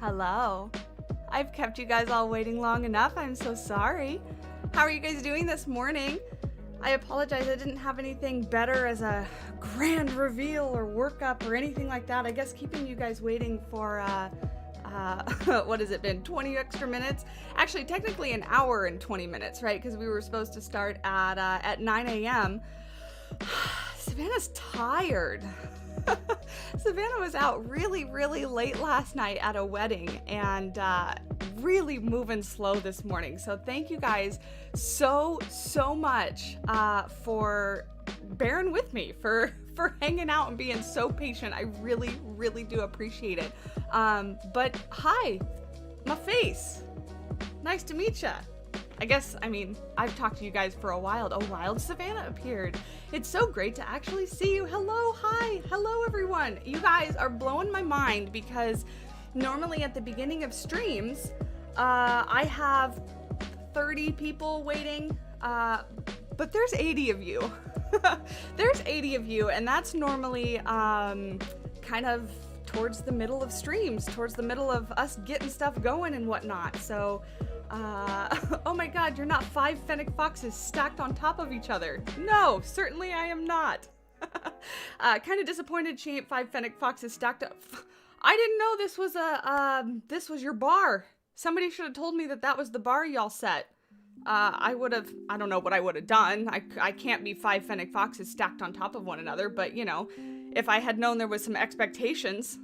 Hello. I've kept you guys all waiting long enough. I'm so sorry. How are you guys doing this morning? I apologize. I didn't have anything better as a grand reveal or workup or anything like that. I guess keeping you guys waiting for, what has it been? 20 extra minutes? Actually, technically an hour and 20 minutes, right? Because we were supposed to start at 9 a.m. Savannah's tired. Savannah was out really, really late last night at a wedding and really moving slow this morning. So thank you guys so much for bearing with me, for hanging out and being so patient. I really, really do appreciate it. But hi, my face. Nice to meet ya. I've talked to you guys for a while. Oh, Wild Savannah appeared. It's so great to actually see you. Hello, hi, hello everyone. You guys are blowing my mind because normally at the beginning of streams, I have 30 people waiting, but there's 80 of you. There's 80 of you, and that's normally kind of towards the middle of streams, towards the middle of us getting stuff going and whatnot. So, oh my god, you're not 5 fennec foxes stacked on top of each other. No, certainly I am not. Kind of disappointed she ain't 5 fennec foxes stacked up. I didn't know this was your bar. Somebody should have told me that was the bar y'all set. I don't know what I would have done. I can't be 5 fennec foxes stacked on top of one another, but you know, if I had known there was some expectations,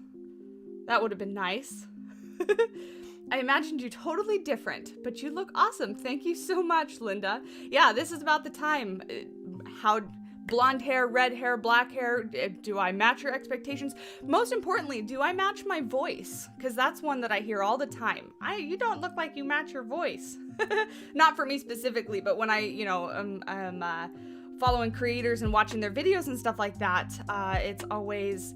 that would have been nice. I imagined you totally different, but you look awesome. Thank you so much, Linda. Yeah, this is about the time. How blonde hair, red hair, black hair, do I match your expectations? Most importantly, do I match my voice? Because that's one that I hear all the time. You don't look like you match your voice. Not for me specifically, but when I'm following creators and watching their videos and stuff like that, it's always,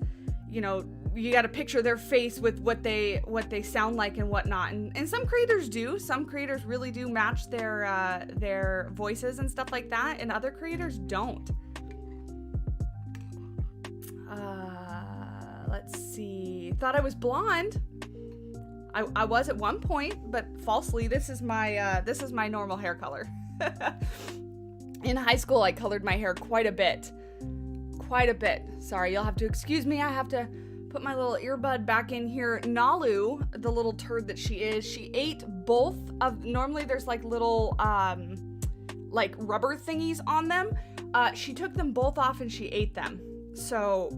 you got to picture their face with what they sound like and whatnot. And some creators do. Some creators really do match their voices and stuff like that, and other creators don't. Let's see. Thought I was blonde. I was at one point, but falsely. This is my normal hair color. In high school, I colored my hair quite a bit. Sorry, you'll have to excuse me. I have to put my little earbud back in here. Nalu, the little turd that she is, she ate both of, normally there's like little, like rubber thingies on them. She took them both off and she ate them. So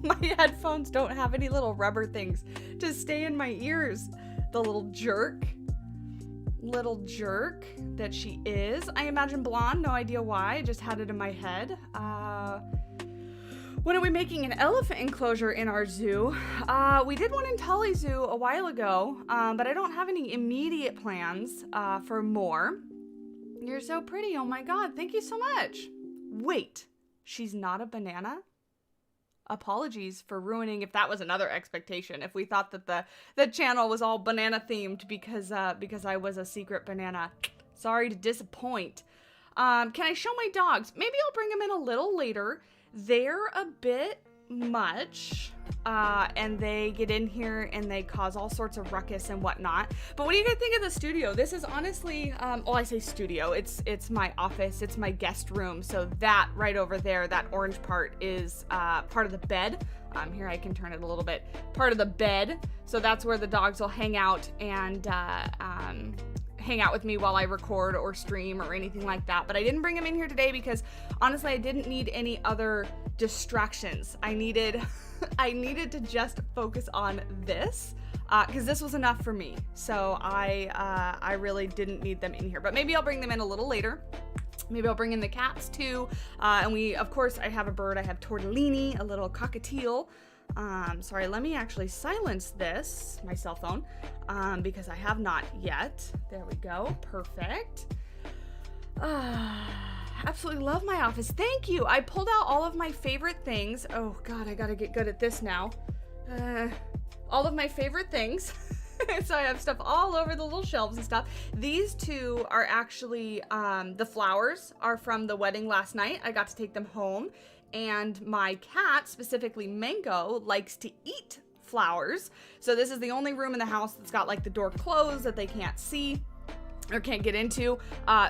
my headphones don't have any little rubber things to stay in my ears. The little jerk that she is. I imagine blonde, no idea why, I just had it in my head. When are we making an elephant enclosure in our zoo? We did one in Tully Zoo a while ago, but I don't have any immediate plans for more. You're so pretty, oh my god, thank you so much. Wait, she's not a banana? Apologies for ruining if that was another expectation, if we thought that the channel was all banana themed because I was a secret banana. Sorry to disappoint. Can I show my dogs? Maybe I'll bring them in a little later. They're a bit much, and they get in here and they cause all sorts of ruckus and whatnot. But what do you guys think of the studio? This is honestly, I say studio, it's my office, it's my guest room. So that right over there, that orange part is part of the bed. Here I can turn it a little bit. Part of the bed. So that's where the dogs will hang out and hang out with me while I record or stream or anything like that. But I didn't bring him in here today because honestly I didn't need any other distractions. I needed to just focus on this because this was enough for me. So I really didn't need them in here, but maybe I'll bring them in a little later. Maybe I'll bring in the cats too. And of course I have a bird. I have Tortellini, a little cockatiel. Sorry, let me actually silence my cell phone, because I have not yet. There we go. Perfect. Absolutely love my office. Thank you. I pulled out all of my favorite things. Oh God, I gotta get good at this now. All of my favorite things. So I have stuff all over the little shelves and stuff. These two are actually, the flowers are from the wedding last night. I got to take them home. And my cat, specifically Mango, likes to eat flowers. So this is the only room in the house that's got like the door closed that they can't see or can't get into.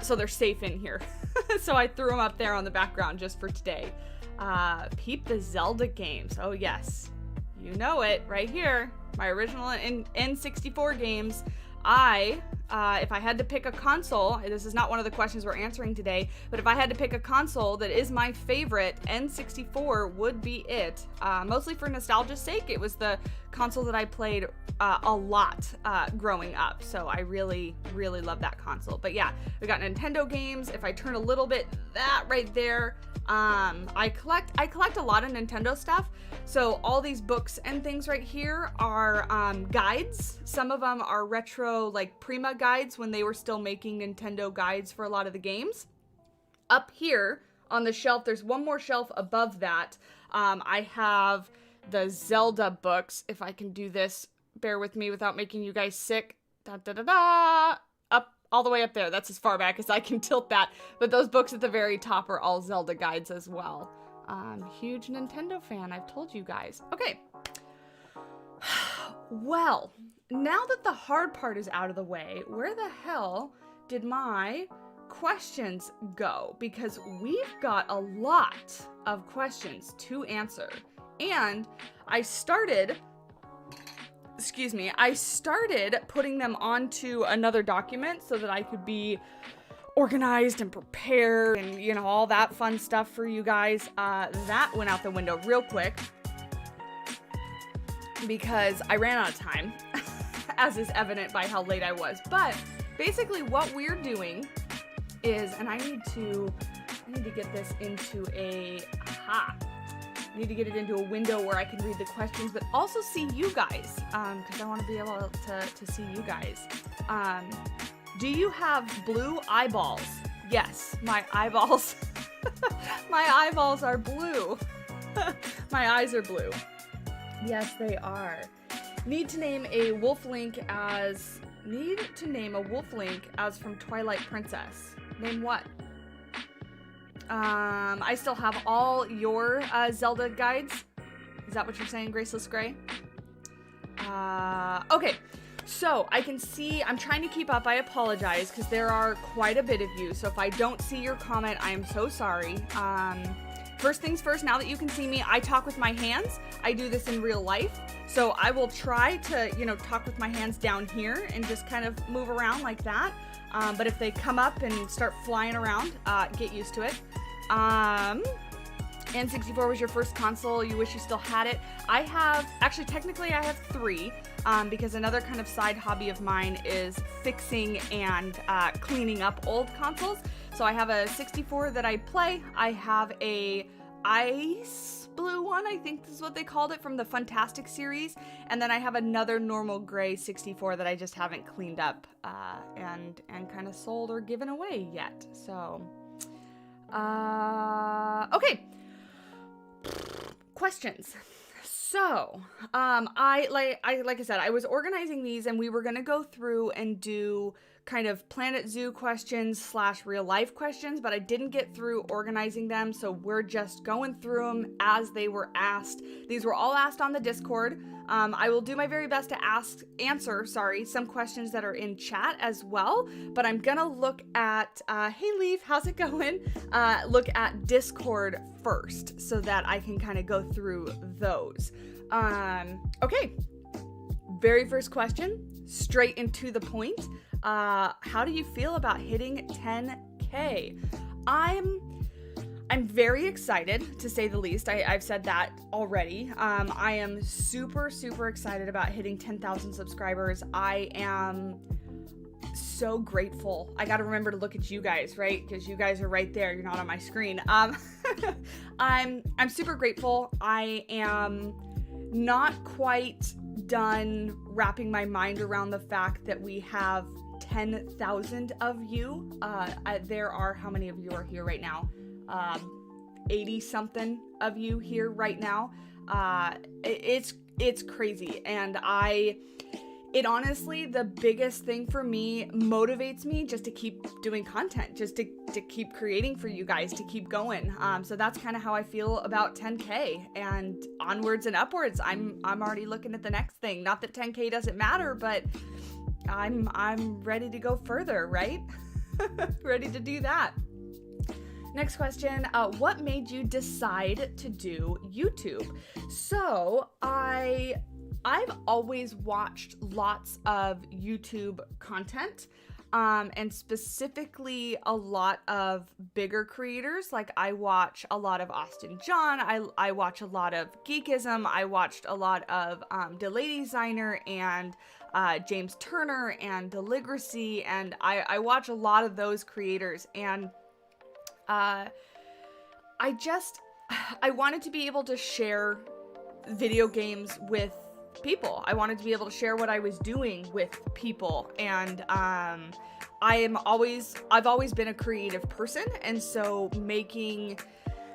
So they're safe in here. So I threw them up there on the background just for today. Peep the Zelda games. Oh yes, you know it right here. My original N64 games. If I had to pick a console, this is not one of the questions we're answering today, but if I had to pick a console that is my favorite, N64 would be it. Mostly for nostalgia's sake. It was the console that I played a lot growing up, so I really, really love that console. But yeah, we got Nintendo games. If I turn a little bit, that right there, I collect a lot of Nintendo stuff. So all these books and things right here are guides. Some of them are retro, like Prima guides when they were still making Nintendo guides for a lot of the games. Up here on the shelf, there's one more shelf above that. I have the Zelda books. If I can do this, bear with me without making you guys sick. Da da da da. Up all the way up there. That's as far back as I can tilt that. But those books at the very top are all Zelda guides as well. Huge Nintendo fan, I've told you guys. Okay. Well, now that the hard part is out of the way, where the hell did my questions go? Because we've got a lot of questions to answer. And I started putting them onto another document so that I could be organized and prepared and, you know, all that fun stuff for you guys. That went out the window real quick because I ran out of time, as is evident by how late I was. But basically what we're doing is, and I need to get this into I need to get it into a window where I can read the questions, but also see you guys, because I want to be able to see you guys. Do you have blue eyeballs? Yes, my eyeballs. My eyeballs are blue. My eyes are blue. Yes, they are. Need to name a wolflink as from Twilight Princess. Name what? I still have all your Zelda guides. Is that what you're saying, Graceless Gray? Okay. So I can see, I'm trying to keep up. I apologize because there are quite a bit of you. So if I don't see your comment, I am so sorry. First things first, now that you can see me, I talk with my hands. I do this in real life. So I will try to, talk with my hands down here and just kind of move around like that. But if they come up and start flying around, get used to it. N64 was your first console. You wish you still had it. Technically I have 3, because another kind of side hobby of mine is fixing and cleaning up old consoles. So I have a 64 that I play. I have a ice blue one, I think this is what they called it, from the Fantastic series. And then I have another normal gray 64 that I just haven't cleaned up and kind of sold or given away yet. So, okay. Questions. So, like I said, I was organizing these and we were going to go through and do kind of Planet Zoo questions / real life questions, but I didn't get through organizing them. So we're just going through them as they were asked. These were all asked on the Discord. I will do my very best to answer some questions that are in chat as well, but I'm gonna look at, hey Leaf, how's it going? Look at Discord first so that I can kind of go through those. Okay, very first question, straight into the point. How do you feel about hitting 10K? I'm very excited, to say the least. I've said that already. I am super, super excited about hitting 10,000 subscribers. I am so grateful. I gotta remember to look at you guys, right? Because you guys are right there. You're not on my screen. I'm super grateful. I am not quite done wrapping my mind around the fact that we have 10,000 of you. There are, how many of you are here right now? 80 something of you here right now. It's crazy. And it honestly, the biggest thing for me motivates me just to keep doing content, just to keep creating for you guys, to keep going. So that's kind of how I feel about 10K and onwards and upwards. I'm already looking at the next thing. Not that 10K doesn't matter, but I'm ready to go further, right? Ready to do that. Next question, what made you decide to do YouTube? So I've always watched lots of YouTube content, and specifically a lot of bigger creators. Like I watch a lot of Austin John, I watch a lot of Geekism, I watched a lot of The Lady Designer and James Turner and Deligracy, and I watch a lot of those creators, and I wanted to be able to share video games with people. I wanted to be able to share what I was doing with people, and I've always been a creative person, and so making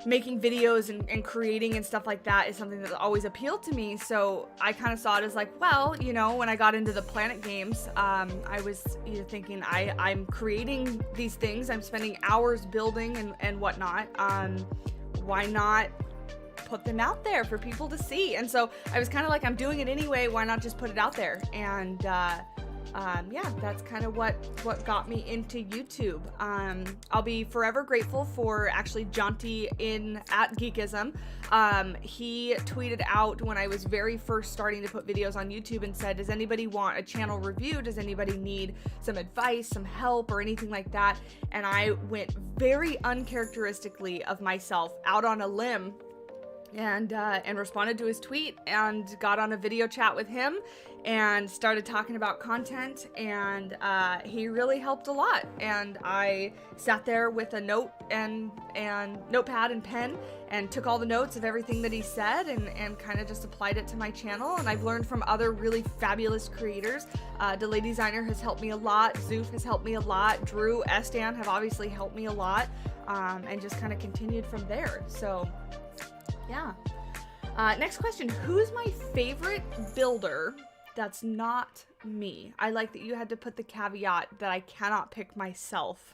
videos and creating and stuff like that is something that always appealed to me. So I kind of saw it as like, well, you know, when I got into the Planet games, I was thinking I'm creating these things, I'm spending hours building and whatnot. Why not put them out there for people to see? And so I was kind of like, I'm doing it anyway, why not just put it out there? And yeah, that's kind of what got me into YouTube. I'll be forever grateful for actually Jonty at Geekism. He tweeted out when I was very first starting to put videos on YouTube and said, does anybody want a channel review? Does anybody need some advice, some help, or anything like that? And I went very uncharacteristically of myself out on a limb and responded to his tweet and got on a video chat with him and started talking about content, and he really helped a lot. And I sat there with a note and notepad and pen and took all the notes of everything that he said and kind of just applied it to my channel. And I've learned from other really fabulous creators. The Lady Designer has helped me a lot. Zoof has helped me a lot. Drew, Estan have obviously helped me a lot, and just kind of continued from there. So yeah. Next question. Who's my favorite builder that's not me? I like that you had to put the caveat that I cannot pick myself.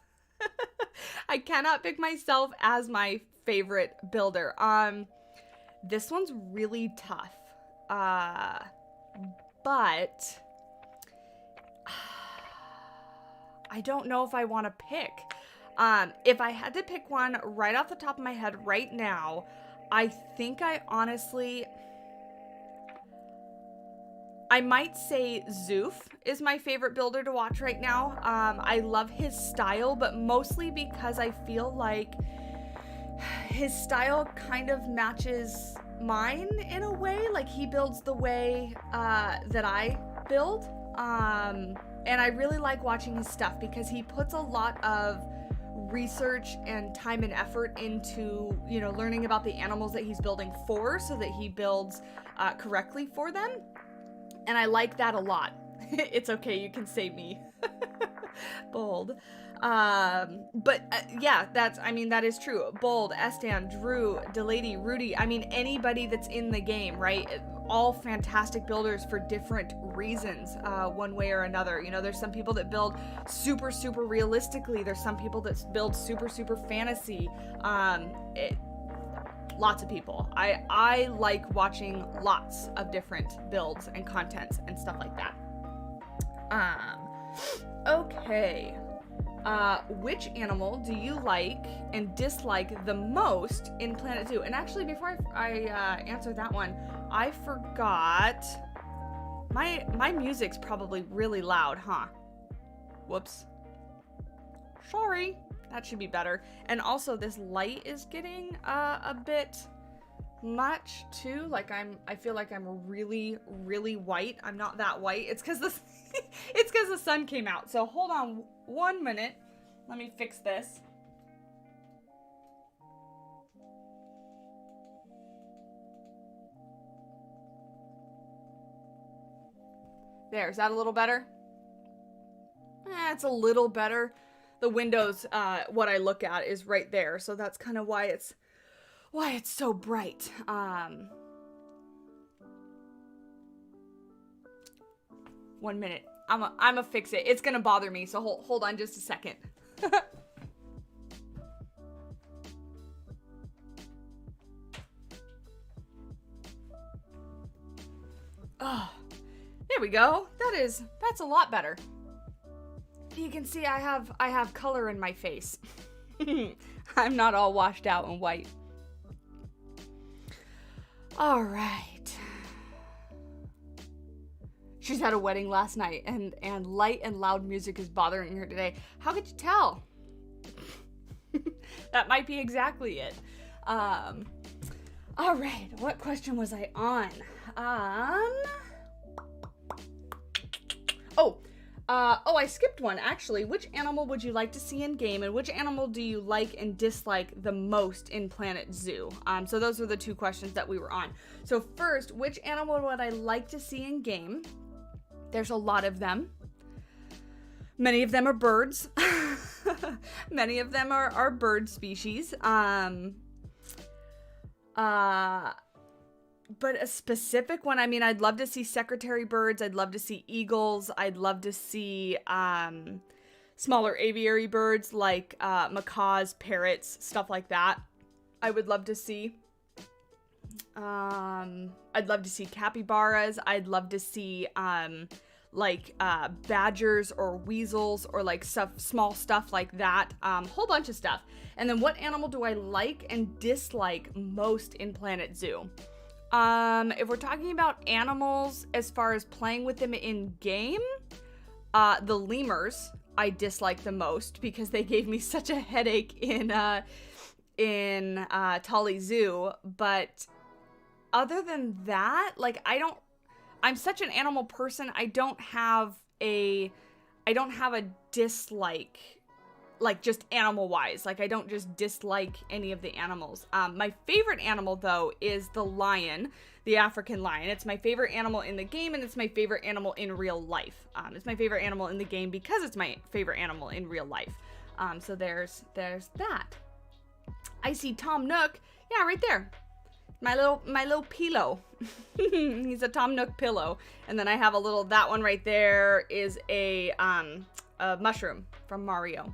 I cannot pick myself as my favorite builder. This one's really tough. But I don't know if I want to pick. If I had to pick one right off the top of my head right now, I think I might say Zoof is my favorite builder to watch right now. I love his style, but mostly because I feel like his style kind of matches mine in a way. Like he builds the way that I build. And I really like watching his stuff because he puts a lot of research and time and effort into, learning about the animals that he's building for, so that he builds correctly for them. And I like that a lot. It's okay, you can say me. Bold. But yeah, that is true. Bold, Estan, Drew, Delady, Rudy, anybody that's in the game, right? All fantastic builders for different reasons, one way or another. There's some people that build super, super realistically. There's some people that build super, super fantasy. Lots of people. I like watching lots of different builds and contents and stuff like that. Okay. Which animal do you like and dislike the most in Planet Zoo? And actually, before I answer that one, I forgot. My music's probably really loud, huh? Whoops. Sorry. That should be better. And also, this light is getting a bit much too. Like I feel like I'm really, really white. I'm not that white. It's because the sun came out. So hold on 1 minute. Let me fix this. There, is that a little better? It's a little better. The windows, what I look at is right there, so that's kind of why it's so bright. 1 minute. I'm a fix it. It's gonna bother me, so hold on just a second. Oh, there we go. That's a lot better. You can see I have color in my face. I'm not all washed out and white. All right. She's had a wedding last night, and light and loud music is bothering her today. How could you tell? That might be exactly it. All right. What question was I on? I skipped one, actually. Which animal would you like to see in game, and which animal do you like and dislike the most in Planet Zoo? So those were the two questions that we were on. So first, which animal would I like to see in game? There's a lot of them. Many of them are birds. Many of them are bird species. But a specific one, I mean, I'd love to see secretary birds. I'd love to see eagles. I'd love to see smaller aviary birds like macaws, parrots, stuff like that. I would love to see. I'd love to see capybaras. I'd love to see badgers or weasels or like small stuff like that. Whole bunch of stuff. And then what animal do I like and dislike most in Planet Zoo? If we're talking about animals as far as playing with them in game, the lemurs I dislike the most because they gave me such a headache in Tully Zoo. But other than that, like, I'm such an animal person. I don't have a dislike, like, just animal wise. Like, I don't just dislike any of the animals. My favorite animal though is the lion, the African lion. It's my favorite animal in the game, and it's my favorite animal in real life. It's my favorite animal in the game because it's my favorite animal in real life. So there's that. I see Tom Nook. Yeah, right there. My little pillow. He's a Tom Nook pillow. And then I have that one right there is a mushroom from Mario.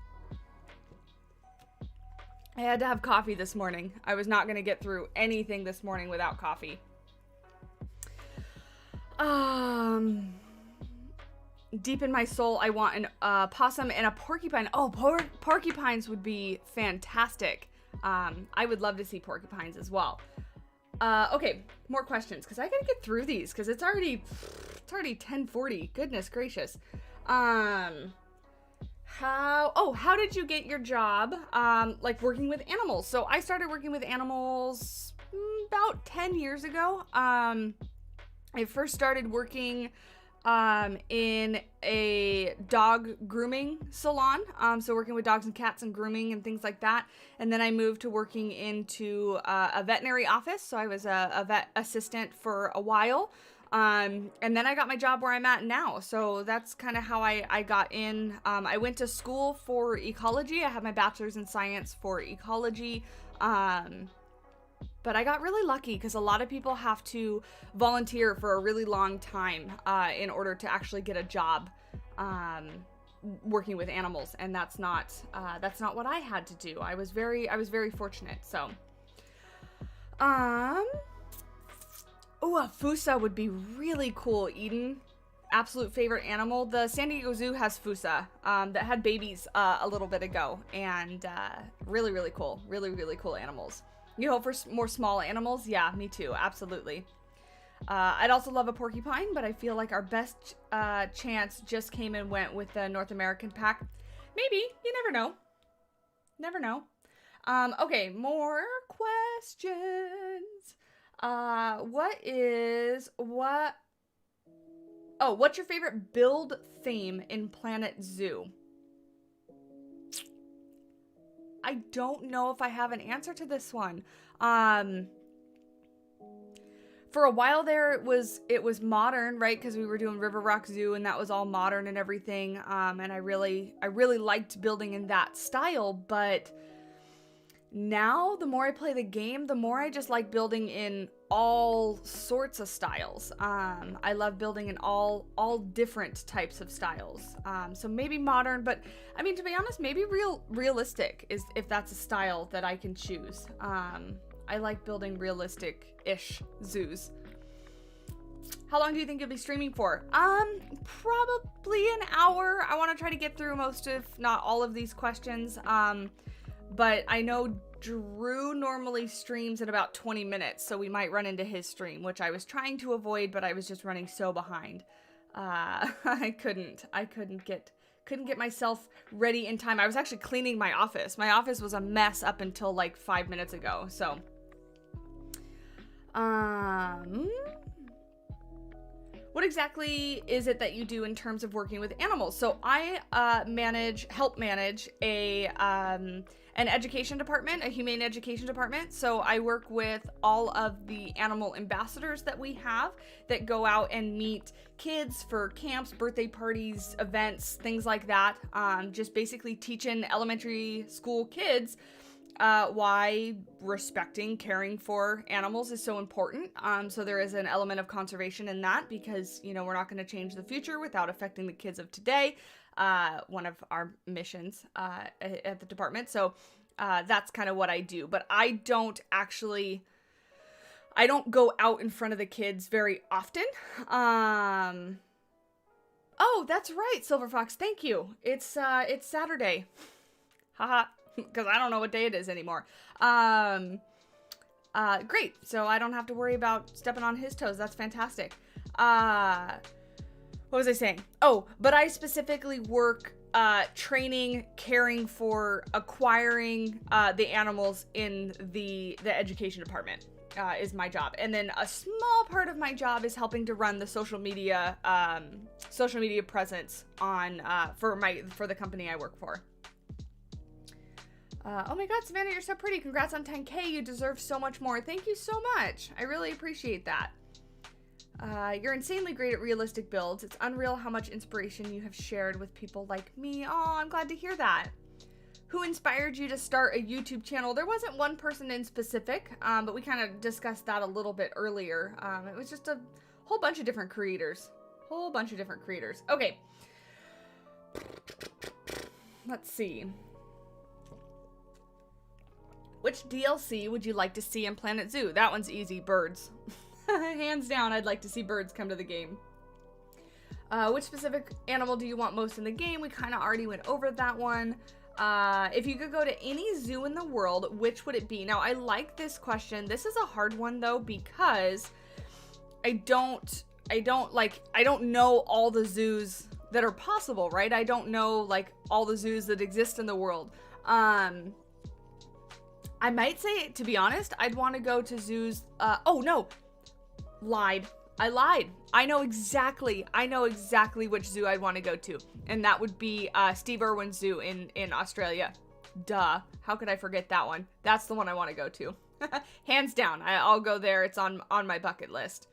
I had to have coffee this morning. I was not going to get through anything this morning without coffee. Deep in my soul, I want an possum and a porcupine. Oh, porcupines would be fantastic. I would love to see porcupines as well. Okay, more questions, because I gotta get through these, because it's already 10:40. Goodness gracious. How did you get your job, like working with animals? So I started working with animals about 10 years ago. I first started working in a dog grooming salon, so working with dogs and cats and grooming and things like that. And then I moved to working into a veterinary office, so I was a vet assistant for a while. And then I got my job where I'm at now. So that's kind of how I got in. I went to school for ecology. I have my bachelor's in science for ecology. But I got really lucky because a lot of people have to volunteer for a really long time in order to actually get a job working with animals, and that's not what I had to do. I was very fortunate. So, a Fusa would be really cool, Eden. Absolute favorite animal. The San Diego Zoo has Fusa that had babies a little bit ago, and really, really cool. Really, really cool animals. You hope for more small animals? Yeah, me too. Absolutely. I'd also love a porcupine, but I feel like our best chance just came and went with the North American pack. Maybe. You never know. Never know. Okay, more questions. What's your favorite build theme in Planet Zoo? I don't know if I have an answer to this one. For a while there, it was modern, right? Because we were doing River Rock Zoo, and that was all modern and everything. And I really liked building in that style. But now, the more I play the game, the more I just like building in all sorts of styles. I love building in all different types of styles. So maybe modern, but I mean, to be honest, maybe realistic is if that's a style that I can choose. I like building realistic-ish zoos. How long do you think you'll be streaming for? Probably an hour. I want to try to get through most, if not all, of these questions. But I know Drew normally streams in about 20 minutes, so we might run into his stream, which I was trying to avoid, but I was just running so behind. I couldn't get myself ready in time. I was actually cleaning my office. My office was a mess up until like 5 minutes ago, so. What exactly is it that you do in terms of working with animals? So I help manage an education department, a humane education department. So I work with all of the animal ambassadors that we have that go out and meet kids for camps, birthday parties, events, things like that. Just basically teaching elementary school kids why respecting, caring for animals is so important. So there is an element of conservation in that because, you know, we're not going to change the future without affecting the kids of today. One of our missions at the department. So that's kind of what I do. But I don't go out in front of the kids very often. Oh, that's right, Silver Fox. Thank you. It's Saturday. Haha. Because I don't know what day it is anymore. Great. So I don't have to worry about stepping on his toes. That's fantastic. What was I saying? Oh, but I specifically work training, caring for, acquiring the animals in the education department is my job. And then a small part of my job is helping to run the social media presence on for the company I work for. Oh my god, Savannah, you're so pretty. Congrats on 10K. You deserve so much more. Thank you so much. I really appreciate that. You're insanely great at realistic builds. It's unreal how much inspiration you have shared with people like me. Oh, I'm glad to hear that. Who inspired you to start a YouTube channel? There wasn't one person in specific, but we kind of discussed that a little bit earlier. It was just a whole bunch of different creators. Okay. Let's see. Which DLC would you like to see in Planet Zoo? That one's easy, birds. Hands down, I'd like to see birds come to the game. Which specific animal do you want most in the game? We kind of already went over that one. If you could go to any zoo in the world, which would it be? Now, I like this question. This is a hard one, though, because I don't know all the zoos that are possible, right? I don't know, like, all the zoos that exist in the world. I might say, to be honest, I'd want to go to zoos. Oh, no. I lied. I know exactly which zoo I'd want to go to. And that would be Steve Irwin Zoo in Australia. Duh. How could I forget that one? That's the one I want to go to. Hands down. I'll go there. It's on my bucket list.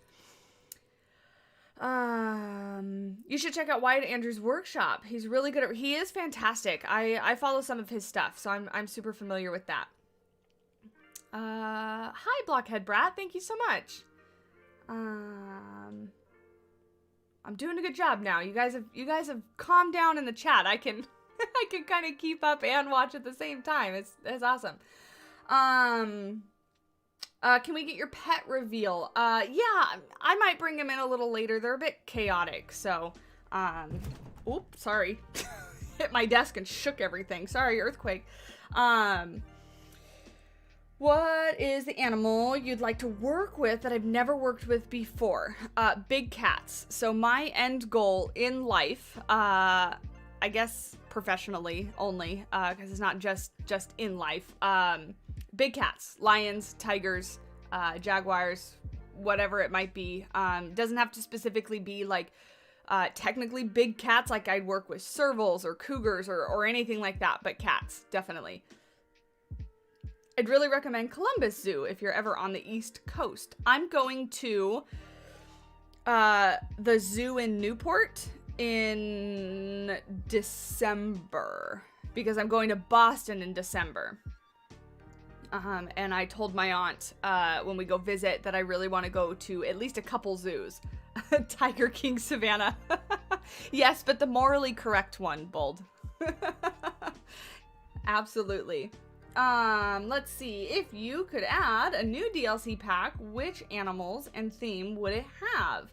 You should check out Wyatt Andrews' workshop. He's really good at, he is fantastic. I follow some of his stuff, so I'm super familiar with that. Hi, Blockhead Brat. Thank you so much. I'm doing a good job now. You guys have calmed down in the chat. I can kind of keep up and watch at the same time. It's awesome. Can we get your pet reveal? Yeah, I might bring him in a little later. They're a bit chaotic, so, oops, sorry. Hit my desk and shook everything. Sorry, earthquake. What is the animal you'd like to work with that I've never worked with before? Big cats. So my end goal in life, I guess professionally only, because it's not just in life, big cats, lions, tigers, jaguars, whatever it might be. Doesn't have to specifically be like technically big cats, like I'd work with servals or cougars or anything like that, but cats, definitely. I'd really recommend Columbus Zoo if you're ever on the East Coast. I'm going to the zoo in Newport in December because I'm going to Boston in December. And I told my aunt when we go visit that I really want to go to at least a couple zoos. Tiger King Savannah. Yes, but the morally correct one, Bold. Absolutely. Let's see. If you could add a new DLC pack, which animals and theme would it have?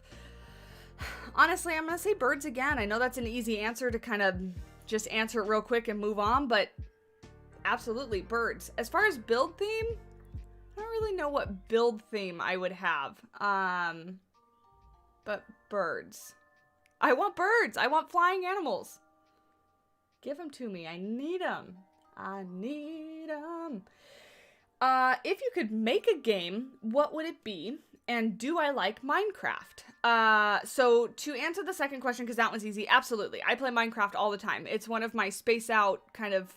Honestly, I'm going to say birds again. I know that's an easy answer to kind of just answer it real quick and move on, but absolutely birds. As far as build theme, I don't really know what build theme I would have. But birds. I want birds. I want flying animals. Give them to me. I need them. I need them. If you could make a game, what would it be? And do I like Minecraft? So to answer the second question, because that one's easy, absolutely. I play Minecraft all the time. It's one of my space out kind of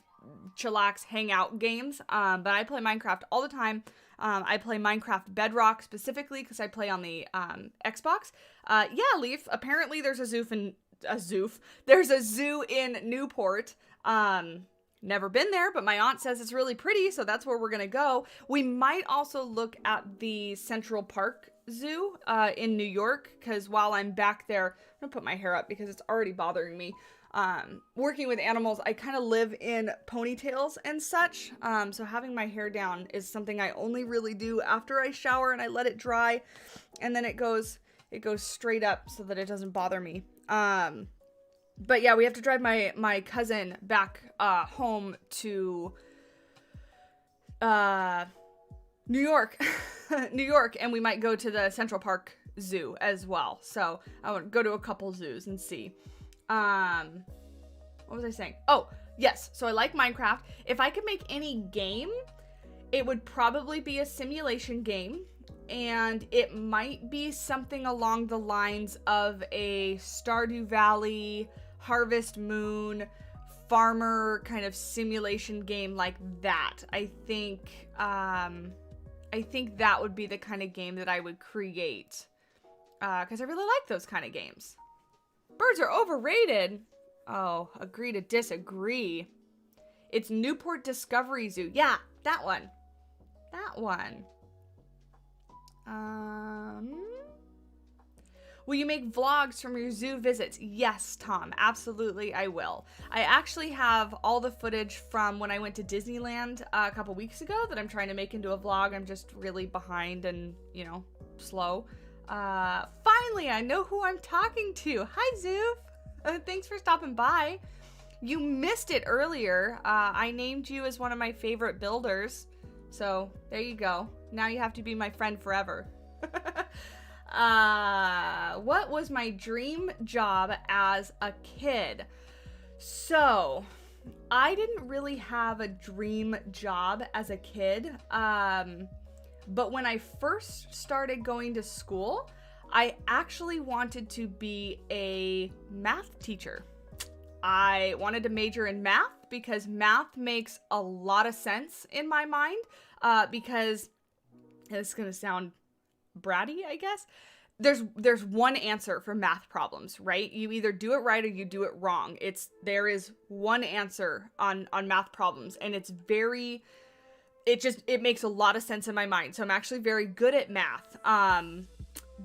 chillax hangout games. But I play Minecraft all the time. I play Minecraft Bedrock specifically because I play on the Xbox. Yeah, Leaf. Apparently there's There's a zoo in Newport. Never been there, but my aunt says it's really pretty, so that's where we're gonna go. We might also look at the Central Park Zoo in New York, because while I'm back there, I'm gonna put my hair up because it's already bothering me. Working with animals, I kind of live in ponytails and such, so having my hair down is something I only really do after I shower and I let it dry, and then it goes straight up so that it doesn't bother me. But yeah, we have to drive my cousin back home to New York, New York, and we might go to the Central Park Zoo as well. So I would go to a couple zoos and see. What was I saying? Oh, yes. So I like Minecraft. If I could make any game, it would probably be a simulation game. And it might be something along the lines of a Stardew Valley, Harvest Moon, farmer kind of simulation game like that. I think that would be the kind of game that I would create. Because I really like those kind of games. Birds are overrated. Oh, agree to disagree. It's Newport Discovery Zoo. Yeah, that one. That one. Will you make vlogs from your zoo visits? Yes, Tom, absolutely I will. I actually have all the footage from when I went to Disneyland a couple weeks ago that I'm trying to make into a vlog. I'm just really behind and, slow. Finally, I know who I'm talking to. Hi, Zoof. Thanks for stopping by. You missed it earlier. I named you as one of my favorite builders. So, there you go. Now you have to be my friend forever. What was my dream job as a kid? So, I didn't really have a dream job as a kid. But when I first started going to school, I actually wanted to be a math teacher. I wanted to major in math because math makes a lot of sense in my mind. Because this is going to sound bratty, I guess. There's one answer for math problems, right? You either do it right or you do it wrong. There is one answer on math problems, and it makes a lot of sense in my mind. So I'm actually very good at math.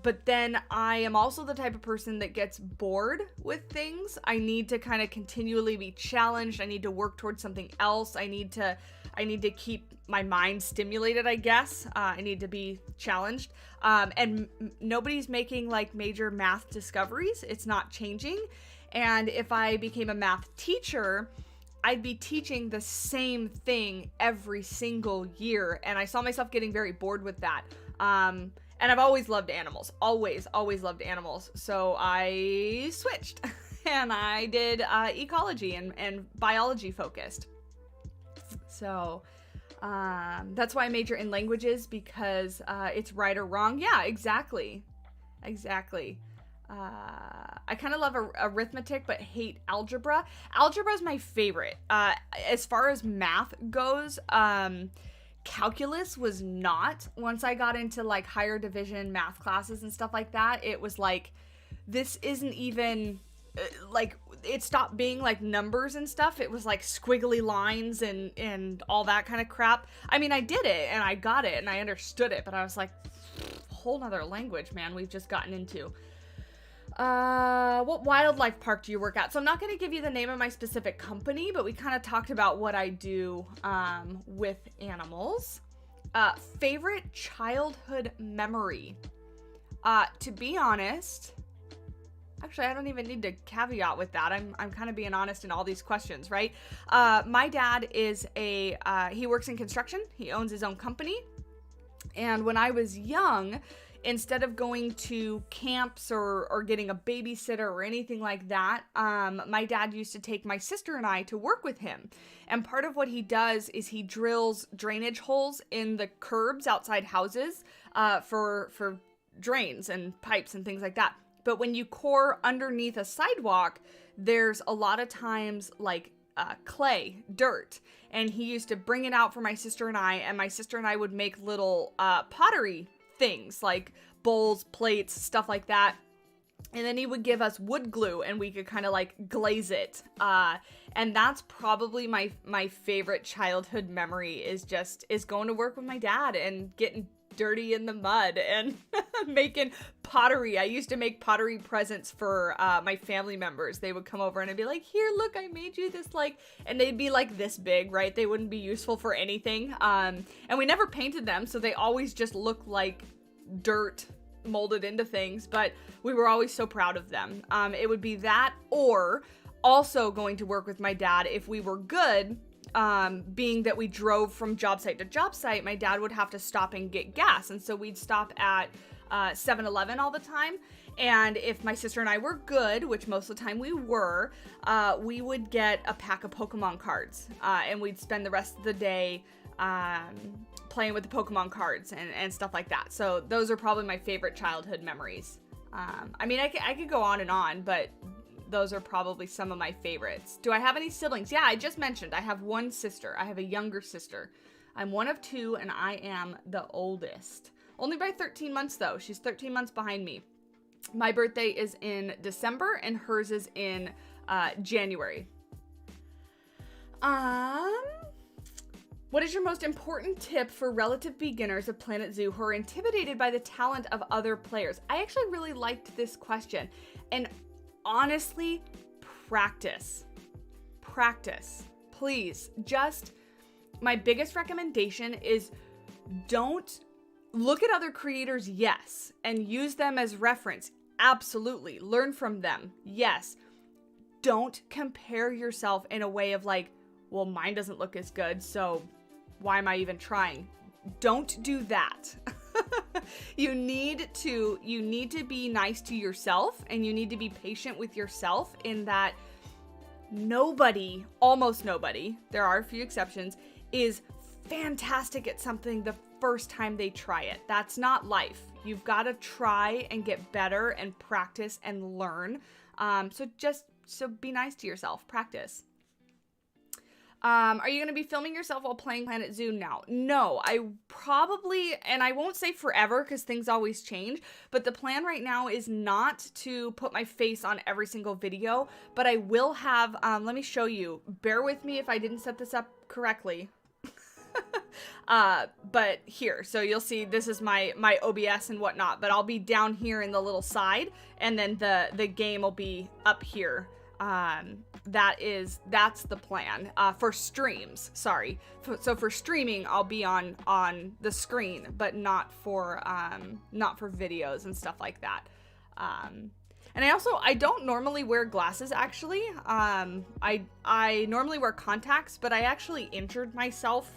But then I am also the type of person that gets bored with things. I need to kind of continually be challenged. I need to work towards something else. I need to keep my mind stimulated, I guess. I need to be challenged. And nobody's making like major math discoveries. It's not changing. And if I became a math teacher, I'd be teaching the same thing every single year. And I saw myself getting very bored with that. And I've always loved animals. Always loved animals. So I switched and I did ecology and biology focused. So that's why I major in languages, because it's right or wrong. Yeah, exactly. I kind of love arithmetic, but hate algebra. Algebra is my favorite. As far as math goes, calculus was not. Once I got into like higher division math classes and stuff like that, it was like, this isn't even like, it stopped being like numbers and stuff. It was like squiggly lines and all that kind of crap. I mean, I did it and I got it and I understood it, but I was like, whole nother language, man, we've just gotten into. What wildlife park do you work at? So I'm not going to give you the name of my specific company, but we kind of talked about what I do with animals. Favorite childhood memory. To be honest, actually, I don't even need to caveat with that. I'm kind of being honest in all these questions, right? My dad is he works in construction. He owns his own company. And when I was young, instead of going to camps or getting a babysitter or anything like that, my dad used to take my sister and I to work with him. And part of what he does is he drills drainage holes in the curbs outside houses for drains and pipes and things like that. But when you core underneath a sidewalk, there's a lot of times like clay, dirt. And he used to bring it out for my sister and my sister and I would make little pottery things like bowls, plates, stuff like that. And then he would give us wood glue and we could kind of like glaze it. And that's probably my favorite childhood memory is going to work with my dad and getting dirty in the mud and making pottery. I used to make pottery presents for my family members. They would come over and I'd be like, here, look, I made you this, like, and they'd be like this big, right? They wouldn't be useful for anything. And we never painted them, so they always just looked like dirt molded into things, but we were always so proud of them. It would be that, or also going to work with my dad if we were good. Being that we drove from job site to job site, my dad would have to stop and get gas. And so we'd stop at 7-Eleven all the time. And if my sister and I were good, which most of the time we were, we would get a pack of Pokemon cards. And we'd spend the rest of the day playing with the Pokemon cards and stuff like that. So those are probably my favorite childhood memories. I mean, I could go on, but those are probably some of my favorites. Do I have any siblings? Yeah, I just mentioned I have one sister. I have a younger sister. I'm one of two, and I am the oldest. Only by 13 months, though. She's 13 months behind me. My birthday is in December, and hers is in January. What is your most important tip for relative beginners of Planet Zoo who are intimidated by the talent of other players? I actually really liked this question. And honestly, practice. Please, just my biggest recommendation is don't look at other creators, yes, and use them as reference. Absolutely. Learn from them. Yes. Don't compare yourself in a way of like, well, mine doesn't look as good, so why am I even trying? Don't do that. You need to be nice to yourself, and you need to be patient with yourself in that almost nobody, there are a few exceptions, is fantastic at something the first time they try it. That's not life. You've got to try and get better and practice and learn. So be nice to yourself. Practice. Are you going to be filming yourself while playing Planet Zoo now? No, I probably, and I won't say forever because things always change, but the plan right now is not to put my face on every single video, but I will have, let me show you. Bear with me if I didn't set this up correctly. But here, so you'll see this is my OBS and whatnot, but I'll be down here in the little side, and then the game will be up here. That's the plan, for streams, sorry. So for streaming, I'll be on the screen, but not for videos and stuff like that. And I don't normally wear glasses, actually. I normally wear contacts, but I actually injured myself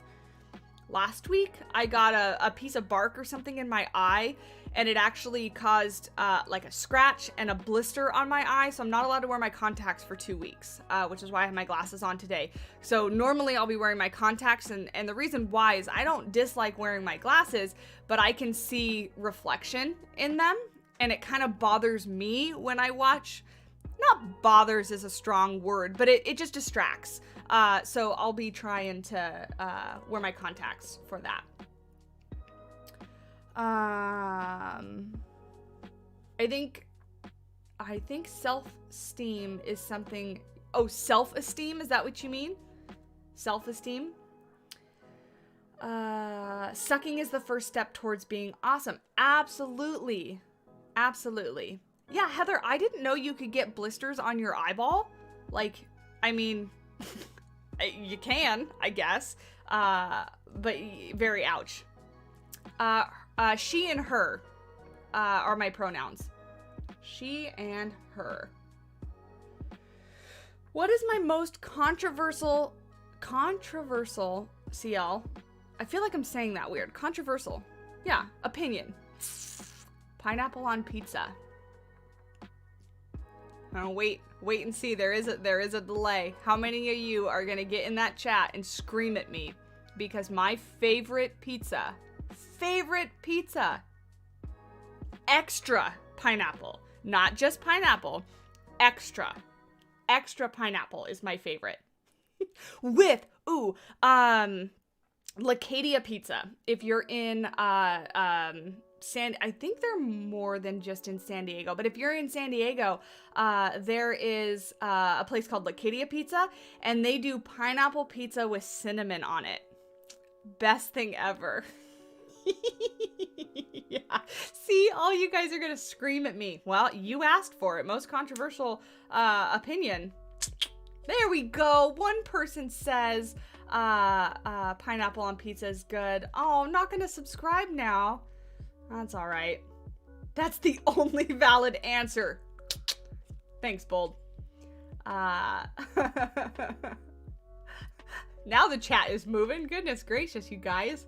last week. I got a piece of bark or something in my eye, and it actually caused like a scratch and a blister on my eye, so I'm not allowed to wear my contacts for 2 weeks, which is why I have my glasses on today. So normally I'll be wearing my contacts, and the reason why is I don't dislike wearing my glasses, but I can see reflection in them, and it kind of bothers me when I watch. Not bothers is a strong word, but it just distracts. So I'll be trying to wear my contacts for that. I think I think self-esteem is something... Oh, self-esteem? Is that what you mean? Self-esteem? Sucking is the first step towards being awesome. Absolutely. Absolutely. Yeah, Heather, I didn't know you could get blisters on your eyeball. Like, I mean, you can, I guess. But very ouch. She and her are my pronouns. She and her. What is my most controversial CL? I feel like I'm saying that weird. Controversial. Yeah, opinion. Pineapple on pizza. Oh, wait and see. There is a delay. How many of you are gonna get in that chat and scream at me? Because my favorite pizza, extra pineapple. Not just pineapple, extra pineapple is my favorite. With, Lcadia pizza. If you're in, I think they're more than just in San Diego, but if you're in San Diego, there is a place called Lcadia Pizza, and they do pineapple pizza with cinnamon on it. Best thing ever. Yeah. See, all you guys are gonna scream at me. Well, you asked for it. Most controversial opinion. There we go. One person says pineapple on pizza is good. Oh, I'm not gonna subscribe now. That's all right. That's the only valid answer. Thanks, Bold. Now the chat is moving. Goodness gracious, you guys.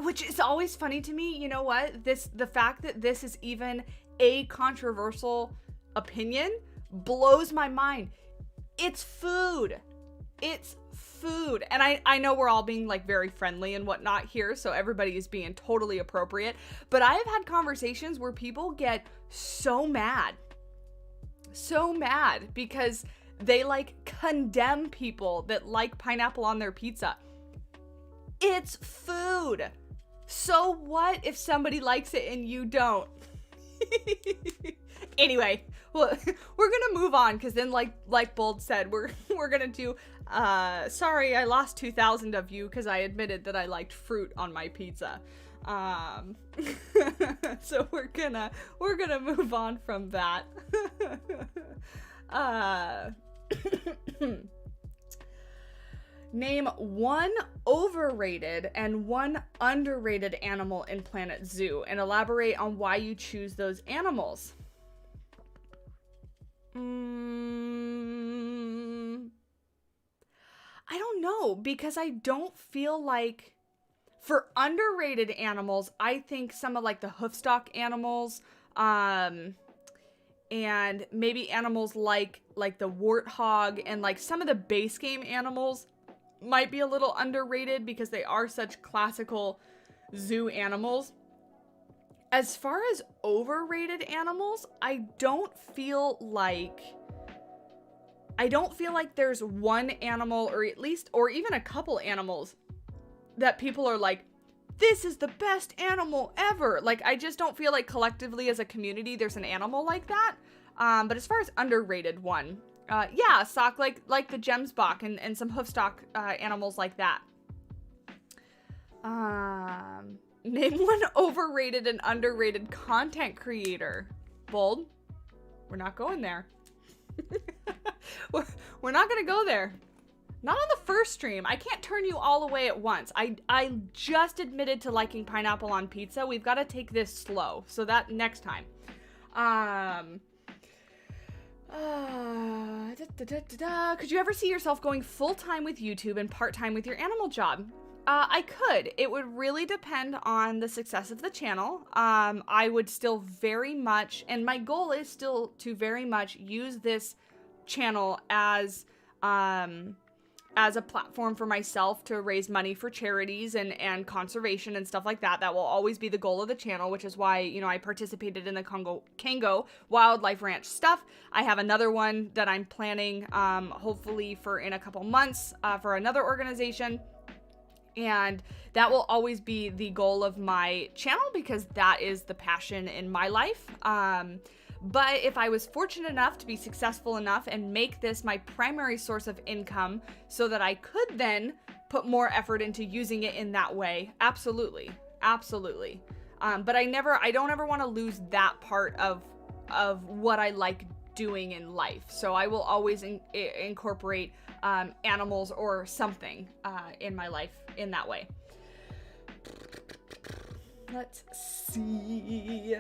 Which is always funny to me. You know what? The fact that this is even a controversial opinion blows my mind. It's food. It's food. And I know we're all being like very friendly and whatnot here, so everybody is being totally appropriate. But I have had conversations where people get so mad because they like condemn people that like pineapple on their pizza. It's food. So what if somebody likes it and you don't? Anyway, well, we're gonna move on because then, like Bold said, we're gonna do. Sorry, I lost 2,000 of you because I admitted that I liked fruit on my pizza. So we're gonna move on from that. Name one overrated and one underrated animal in Planet Zoo and elaborate on why you choose those animals. I don't know, because I don't feel like for underrated animals, I think some of like the hoofstock animals, and maybe animals like the warthog and like some of the base game animals might be a little underrated because they are such classical zoo animals. As far as overrated animals, I don't feel like there's one animal or even a couple animals that people are like, this is the best animal ever. Like, I just don't feel like collectively as a community there's an animal like that. But as far as underrated one, yeah, sock like the gemsbok and some hoofstock animals like that. Name one overrated and underrated content creator. Bold. We're not going there. We're not gonna go there. Not on the first stream. I can't turn you all away at once. I just admitted to liking pineapple on pizza. We've got to take this slow. So that next time. Could you ever see yourself going full-time with YouTube and part-time with your animal job? I could. It would really depend on the success of the channel. I would still very much, and my goal is still to very much use this channel as a platform for myself to raise money for charities and conservation and stuff like that. That will always be the goal of the channel, which is why, you know, I participated in the Kangal Wildlife Ranch stuff. I have another one that I'm planning, hopefully for in a couple months, for another organization. And that will always be the goal of my channel because that is the passion in my life. But if I was fortunate enough to be successful enough and make this my primary source of income so that I could then put more effort into using it in that way, absolutely. Absolutely. But I don't ever want to lose that part of what I like doing in life. So I will always incorporate animals or something in my life in that way. Let's see.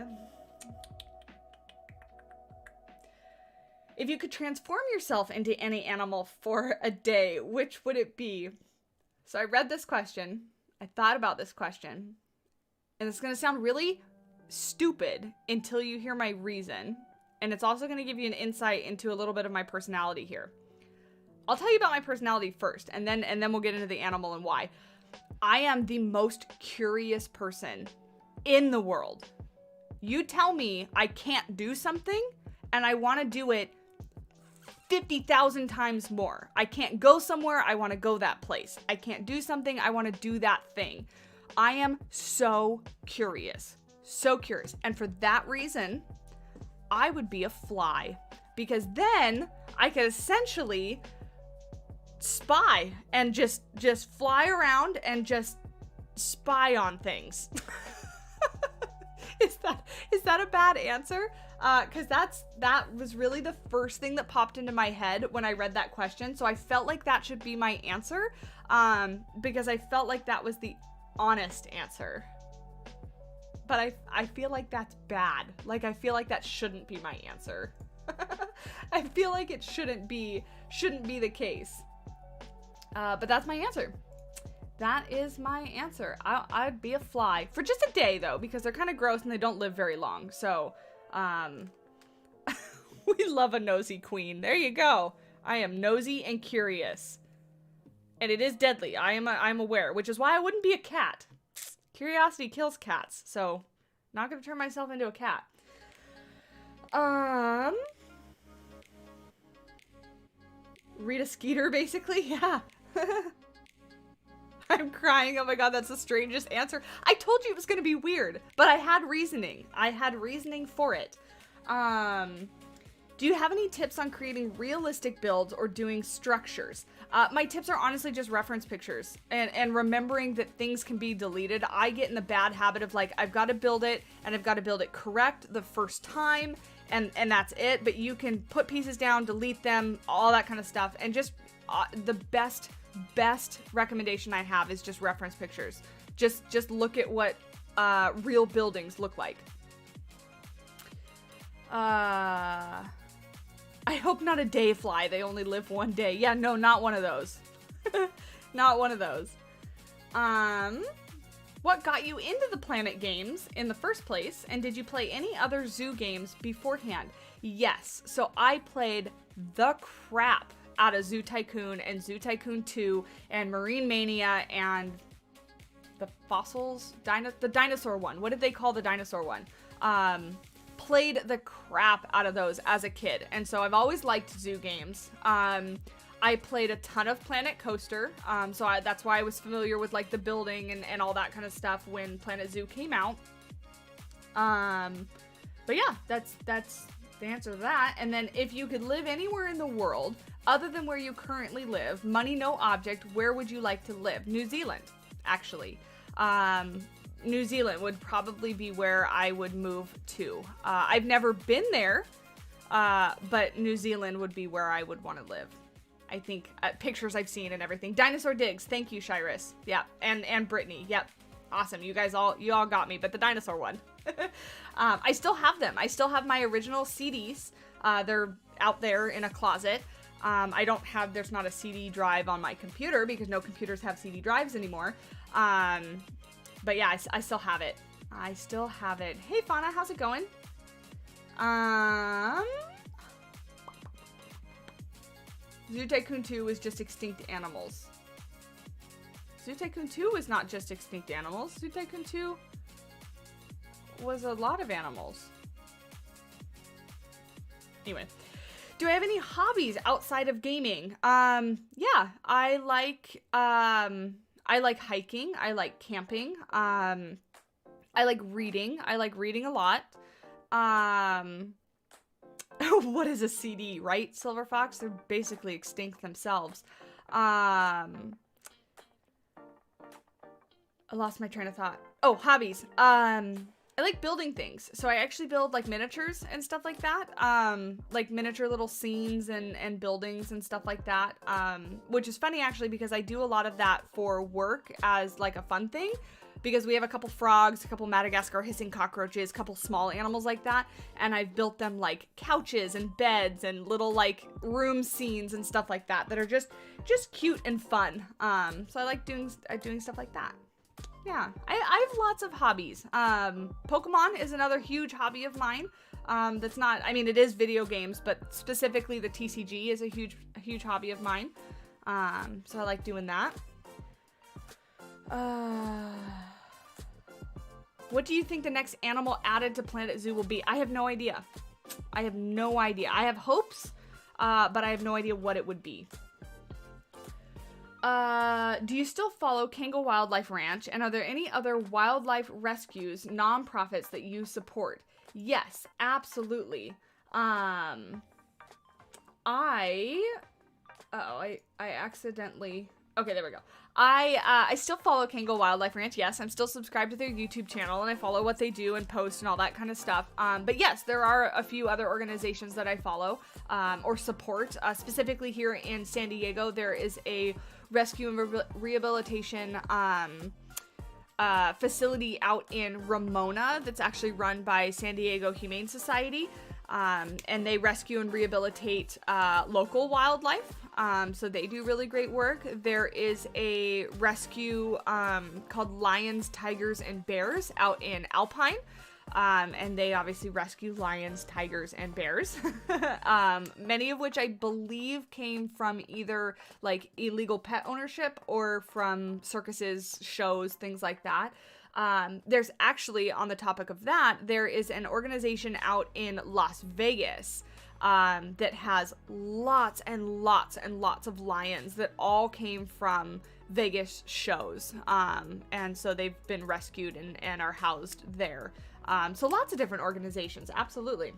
If you could transform yourself into any animal for a day, which would it be? So I read this question. I thought about this question. And it's going to sound really stupid until you hear my reason. And it's also going to give you an insight into a little bit of my personality here. I'll tell you about my personality first, and then we'll get into the animal and why. I am the most curious person in the world. You tell me I can't do something, and I want to do it 50,000 times more. I can't go somewhere, I want to go that place. I can't do something, I want to do that thing. I am so curious. So curious. And for that reason, I would be a fly. Because then I could essentially spy and just fly around and just spy on things. Is that a bad answer? Because that was really the first thing that popped into my head when I read that question. So I felt like that should be my answer, because I felt like that was the honest answer. But I feel like that's bad. Like, I feel like that shouldn't be my answer. I feel like it shouldn't be the case. But that's my answer. That is my answer. I'd be a fly for just a day, though, because they're kind of gross and they don't live very long. So, we love a nosy queen. There you go. I am nosy and curious. And it is deadly. I'm aware, which is why I wouldn't be a cat. Curiosity kills cats. So, not going to turn myself into a cat. Rita Skeeter, basically? Yeah. I'm crying. Oh my god, that's the strangest answer. I told you it was going to be weird, but I had reasoning. I had reasoning for it. Do you have any tips on creating realistic builds or doing structures? My tips are honestly just reference pictures and remembering that things can be deleted. I get in the bad habit of like, I've got to build it and I've got to build it correct the first time and that's it. But you can put pieces down, delete them, all that kind of stuff. And just the best recommendation I have is just reference pictures. Just look at what real buildings look like. I hope not a day fly. They only live one day. Yeah, no, not one of those. Not one of those. What got you into the Planet games in the first place? And did you play any other zoo games beforehand? Yes. So I played the crap out of Zoo Tycoon and Zoo Tycoon 2 and Marine Mania and the fossils, the dinosaur one. What did they call the dinosaur one? Played the crap out of those as a kid. And so I've always liked zoo games. I played a ton of Planet Coaster. That's why I was familiar with like the building and all that kind of stuff when Planet Zoo came out. But yeah, that's the answer to that. And then if you could live anywhere in the world other than where you currently live, money no object, where would you like to live? New Zealand, actually. New Zealand would probably be where I would move to. I've never been there, but New Zealand would be where I would want to live. I think pictures I've seen and everything. Dinosaur Digs, thank you, Shyrus. Yeah, and Brittany. Yep, awesome. You all got me, but the dinosaur one. I still have them. I still have my original CDs. They're out there in a closet. There's not a CD drive on my computer because no computers have CD drives anymore. But yeah, I still have it. I still have it. Hey, Fauna, how's it going? Zoo Tycoon 2 was just extinct animals. Zoo Tycoon 2 was not just extinct animals. Zoo Tycoon 2 was a lot of animals. Anyway, do I have any hobbies outside of gaming? Yeah, I like hiking. I like camping. I like reading. I like reading a lot. what is a CD, right, Silver Fox? They're basically extinct themselves. I lost my train of thought. Oh, hobbies. I like building things. So I actually build like miniatures and stuff like that. Like miniature little scenes and buildings and stuff like that. Which is funny actually because I do a lot of that for work as like a fun thing. Because we have a couple frogs, a couple Madagascar hissing cockroaches, a couple small animals like that. And I've built them like couches and beds and little like room scenes and stuff like that that are just cute and fun. So I like doing stuff like that. Yeah, I have lots of hobbies. Pokemon is another huge hobby of mine. That's not, I mean, it is video games, but specifically the TCG is a huge hobby of mine. So I like doing that. What do you think the next animal added to Planet Zoo will be? I have no idea. I have hopes, but I have no idea what it would be. Do you still follow Kangal Wildlife Ranch? And are there any other wildlife rescues, nonprofits that you support? Yes, absolutely. I accidentally... Okay, there we go. I still follow Kangal Wildlife Ranch. Yes, I'm still subscribed to their YouTube channel and I follow what they do and post and all that kind of stuff. But yes, there are a few other organizations that I follow or support. Specifically here in San Diego, there is a rescue and rehabilitation facility out in Ramona that's actually run by San Diego Humane Society. And they rescue and rehabilitate local wildlife. So they do really great work. There is a rescue called Lions, Tigers, and Bears out in Alpine. And they obviously rescue lions, tigers, and bears. Many of which I believe came from either like illegal pet ownership or from circuses, shows, things like that. There's actually, on the topic of that, there is an organization out in Las Vegas that has lots and lots and lots of lions that all came from Vegas shows. And so they've been rescued and are housed there. So lots of different organizations, absolutely.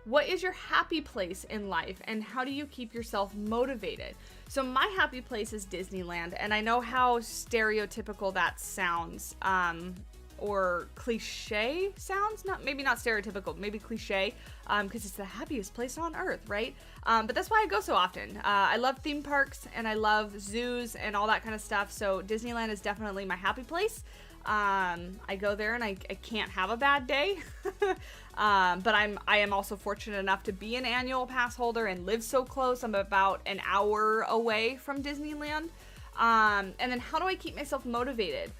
What is your happy place in life and how do you keep yourself motivated? So my happy place is Disneyland, and I know how stereotypical that sounds, or cliche sounds. Maybe not stereotypical, maybe cliche, because it's the happiest place on earth, right? But that's why I go so often. I love theme parks and I love zoos and all that kind of stuff. So Disneyland is definitely my happy place. I go there and I can't have a bad day. But I am also fortunate enough to be an annual pass holder and live so close. I'm about an hour away from Disneyland. And then how do I keep myself motivated?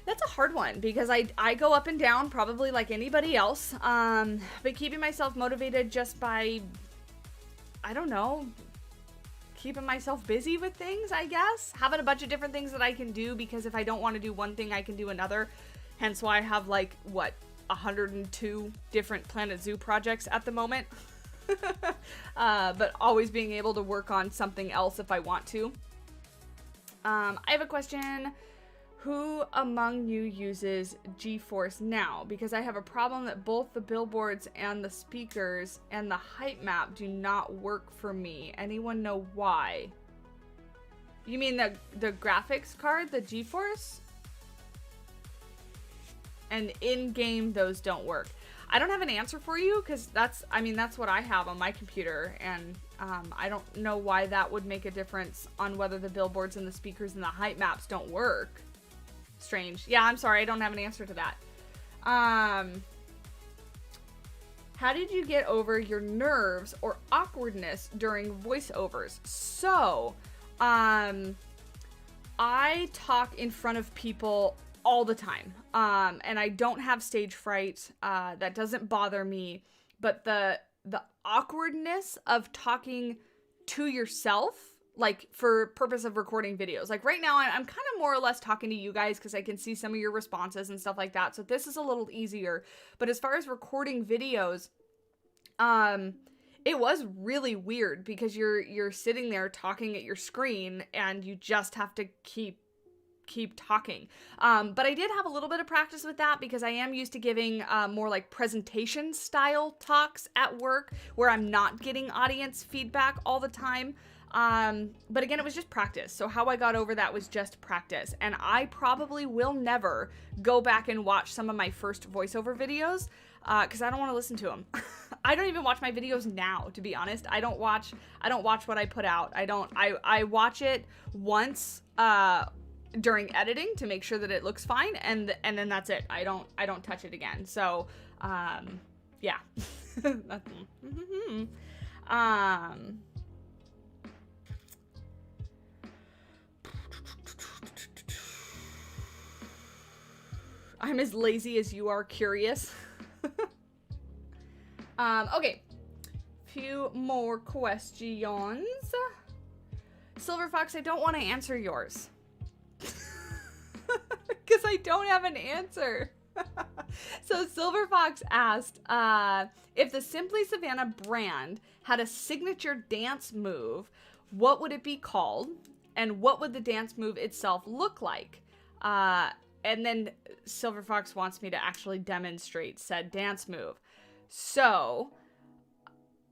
That's a hard one because I go up and down probably like anybody else. But keeping myself motivated just by, I don't know, keeping myself busy with things, I guess. Having a bunch of different things that I can do, because if I don't want to do one thing, I can do another. Hence why I have like, 102 different Planet Zoo projects at the moment. But always being able to work on something else if I want to. I have a question. Who among you uses GeForce now? Because I have a problem that both the billboards and the speakers and the height map do not work for me. Anyone know why? You mean the graphics card, the GeForce? And in-game, those don't work. I don't have an answer for you because that's what I have on my computer, and I don't know why that would make a difference on whether the billboards and the speakers and the height maps don't work. Strange. Yeah, I'm sorry, I don't have an answer to that. How did you get over your nerves or awkwardness during voiceovers? So, I talk in front of people all the time. And I don't have stage fright. That doesn't bother me. But the awkwardness of talking to yourself, like for purpose of recording videos. Like right now, I'm kind of more or less talking to you guys because I can see some of your responses and stuff like that. So this is a little easier. But as far as recording videos, it was really weird because you're sitting there talking at your screen and you just have to keep keep talking. But I did have a little bit of practice with that because I am used to giving more like presentation style talks at work where I'm not getting audience feedback all the time. But again, it was just practice. So how I got over that was just practice. And I probably will never go back and watch some of my first voiceover videos, cause I don't want to listen to them. I don't even watch my videos now, to be honest. I don't watch what I put out. I watch it once, during editing to make sure that it looks fine. And then that's it. I don't touch it again. So, yeah. I'm as lazy as you are curious. Okay. Few more questions. Silver Fox, I don't want to answer yours. Because I don't have an answer. So Silver Fox asked, if the Simply Savannah brand had a signature dance move, what would it be called? And what would the dance move itself look like? And then Silver Fox wants me to actually demonstrate said dance move. So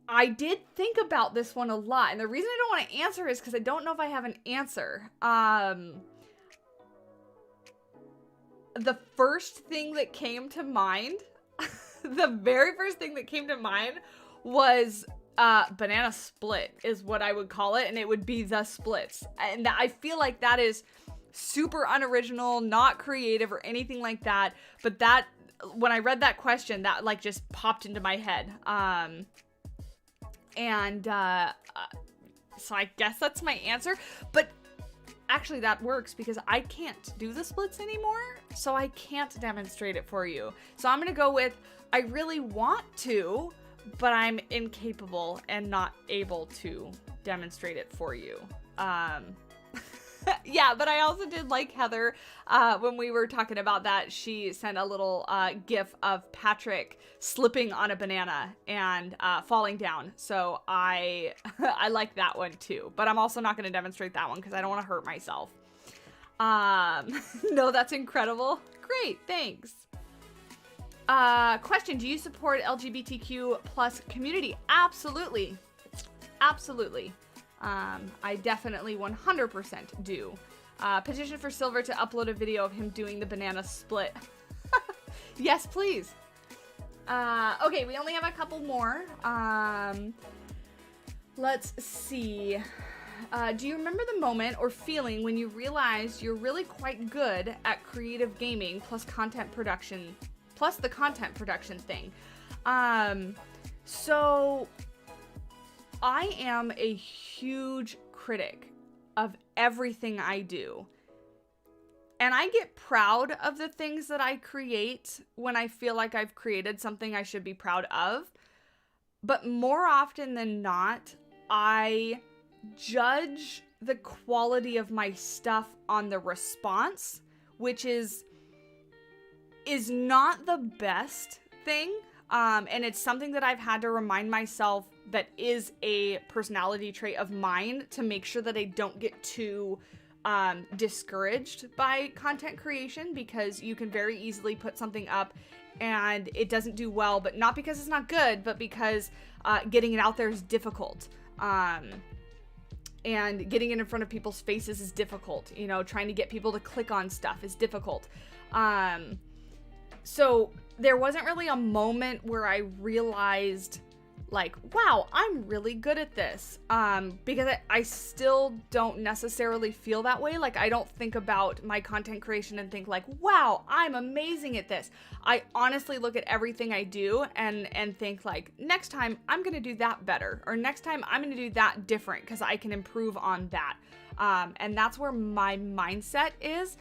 I did think about this one a lot. And the reason I don't want to answer is because I don't know if I have an answer. The first thing that came to mind, the very first thing that came to mind was banana split is what I would call it. And it would be the splits. And I feel like that is super unoriginal, not creative or anything like that. But that, when I read that question, that like just popped into my head. So I guess that's my answer. But actually that works because I can't do the splits anymore. So I can't demonstrate it for you. So I'm going to go with, I really want to, but I'm incapable and not able to demonstrate it for you. Yeah, but I also did like Heather, when we were talking about that, she sent a little gif of Patrick slipping on a banana and falling down. So I like that one too, but I'm also not going to demonstrate that one because I don't want to hurt myself. No, that's incredible. Great, thanks. Question, do you support LGBTQ plus community? Absolutely. Absolutely. I definitely 100% do. Petition for Silver to upload a video of him doing the banana split. Yes, please. Okay, we only have a couple more. Let's see. Do you remember the moment or feeling when you realized you're really quite good at creative gaming plus the content production thing? So I am a huge critic of everything I do. And I get proud of the things that I create when I feel like I've created something I should be proud of. But more often than not, I judge the quality of my stuff on the response, which is not the best thing. And it's something that I've had to remind myself that is a personality trait of mine to make sure that I don't get too discouraged by content creation, because you can very easily put something up and it doesn't do well, but not because it's not good, but because getting it out there is difficult. And getting it in front of people's faces is difficult. You know, trying to get people to click on stuff is difficult. So there wasn't really a moment where I realized, like, wow, I'm really good at this. Because I still don't necessarily feel that way. Like, I don't think about my content creation and think like, wow, I'm amazing at this. I honestly look at everything I do and think like, next time I'm going to do that better. Or next time I'm going to do that different because I can improve on that. And that's where my mindset is.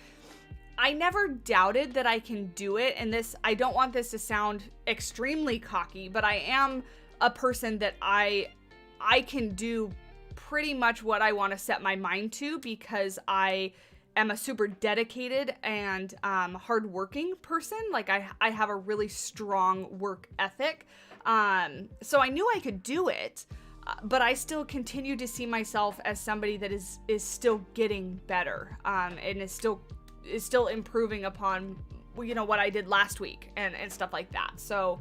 I never doubted that I can do it. And this, I don't want this to sound extremely cocky, but I am a person that I can do pretty much what I want to set my mind to, because I am a super dedicated and hardworking person. Like I have a really strong work ethic. So I knew I could do it, but I still continue to see myself as somebody that is still getting better, and is still still improving upon, you know, what I did last week and stuff like that. So,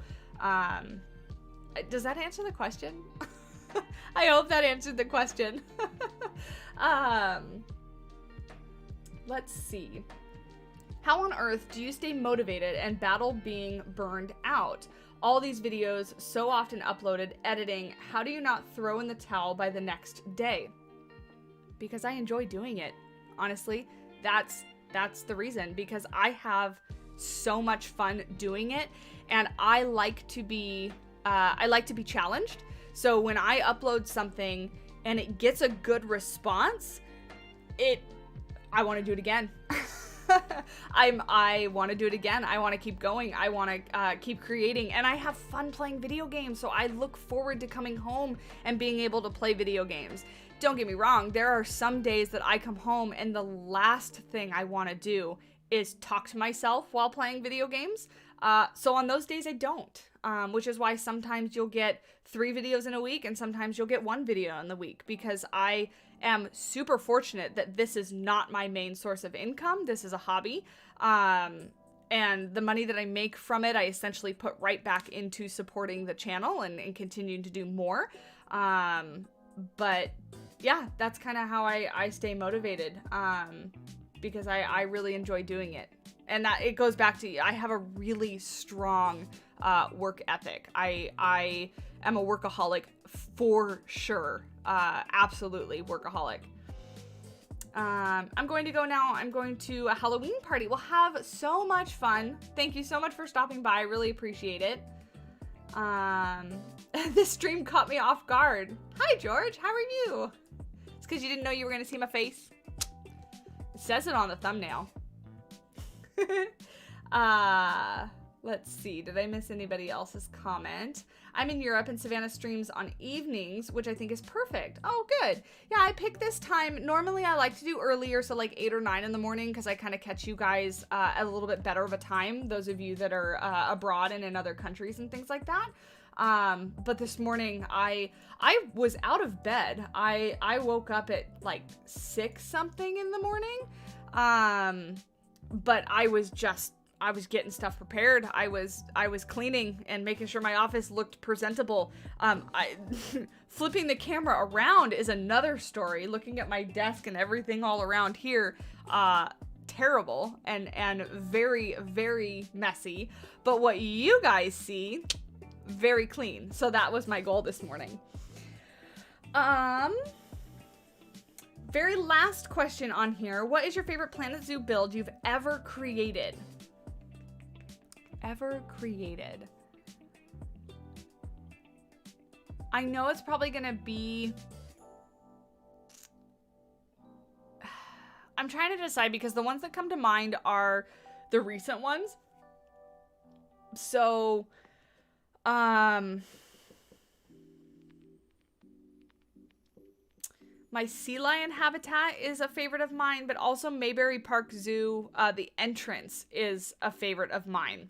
does that answer the question? I hope that answered the question. Let's see. How on earth do you stay motivated and battle being burned out? All these videos so often uploaded, editing, how do you not throw in the towel by the next day? Because I enjoy doing it. Honestly, that's the reason, because I have so much fun doing it, and I like to be challenged. So when I upload something and it gets a good response, I want to do it again. I want to do it again. I want to keep going. I want to keep creating, and I have fun playing video games. So I look forward to coming home and being able to play video games. Don't get me wrong. There are some days that I come home and the last thing I want to do is talk to myself while playing video games. So on those days I don't, which is why sometimes you'll get 3 videos in a week and sometimes you'll get 1 video in the week, because I am super fortunate that this is not my main source of income. This is a hobby. And the money that I make from it, I essentially put right back into supporting the channel and continuing to do more. But yeah, that's kind of how I stay motivated, because I really enjoy doing it. And that it goes back to, I have a really strong work ethic. I am a workaholic for sure. Absolutely workaholic. I'm going to go now. I'm going to a Halloween party. We'll have so much fun. Thank you so much for stopping by. I really appreciate it. This stream caught me off guard. Hi, George. How are you? It's because you didn't know you were going to see my face. It says it on the thumbnail. Let's see. Did I miss anybody else's comment? I'm in Europe and Savannah streams on evenings, which I think is perfect. Oh, good. Yeah, I picked this time. Normally I like to do earlier, so like 8 or 9 in the morning, because I kind of catch you guys at a little bit better of a time, those of you that are abroad and in other countries and things like that. But this morning I was out of bed. I woke up at like 6 something in the morning. But I was getting stuff prepared. I was cleaning and making sure my office looked presentable. Flipping the camera around is another story. Looking at my desk and everything all around here, terrible and very, very messy. But what you guys see, very clean. So that was my goal this morning. Very last question on here. What is your favorite Planet Zoo build you've ever created? I know it's probably gonna be, I'm trying to decide, because the ones that come to mind are the recent ones. So my sea lion habitat is a favorite of mine, but also Mayberry Park Zoo, the entrance is a favorite of mine.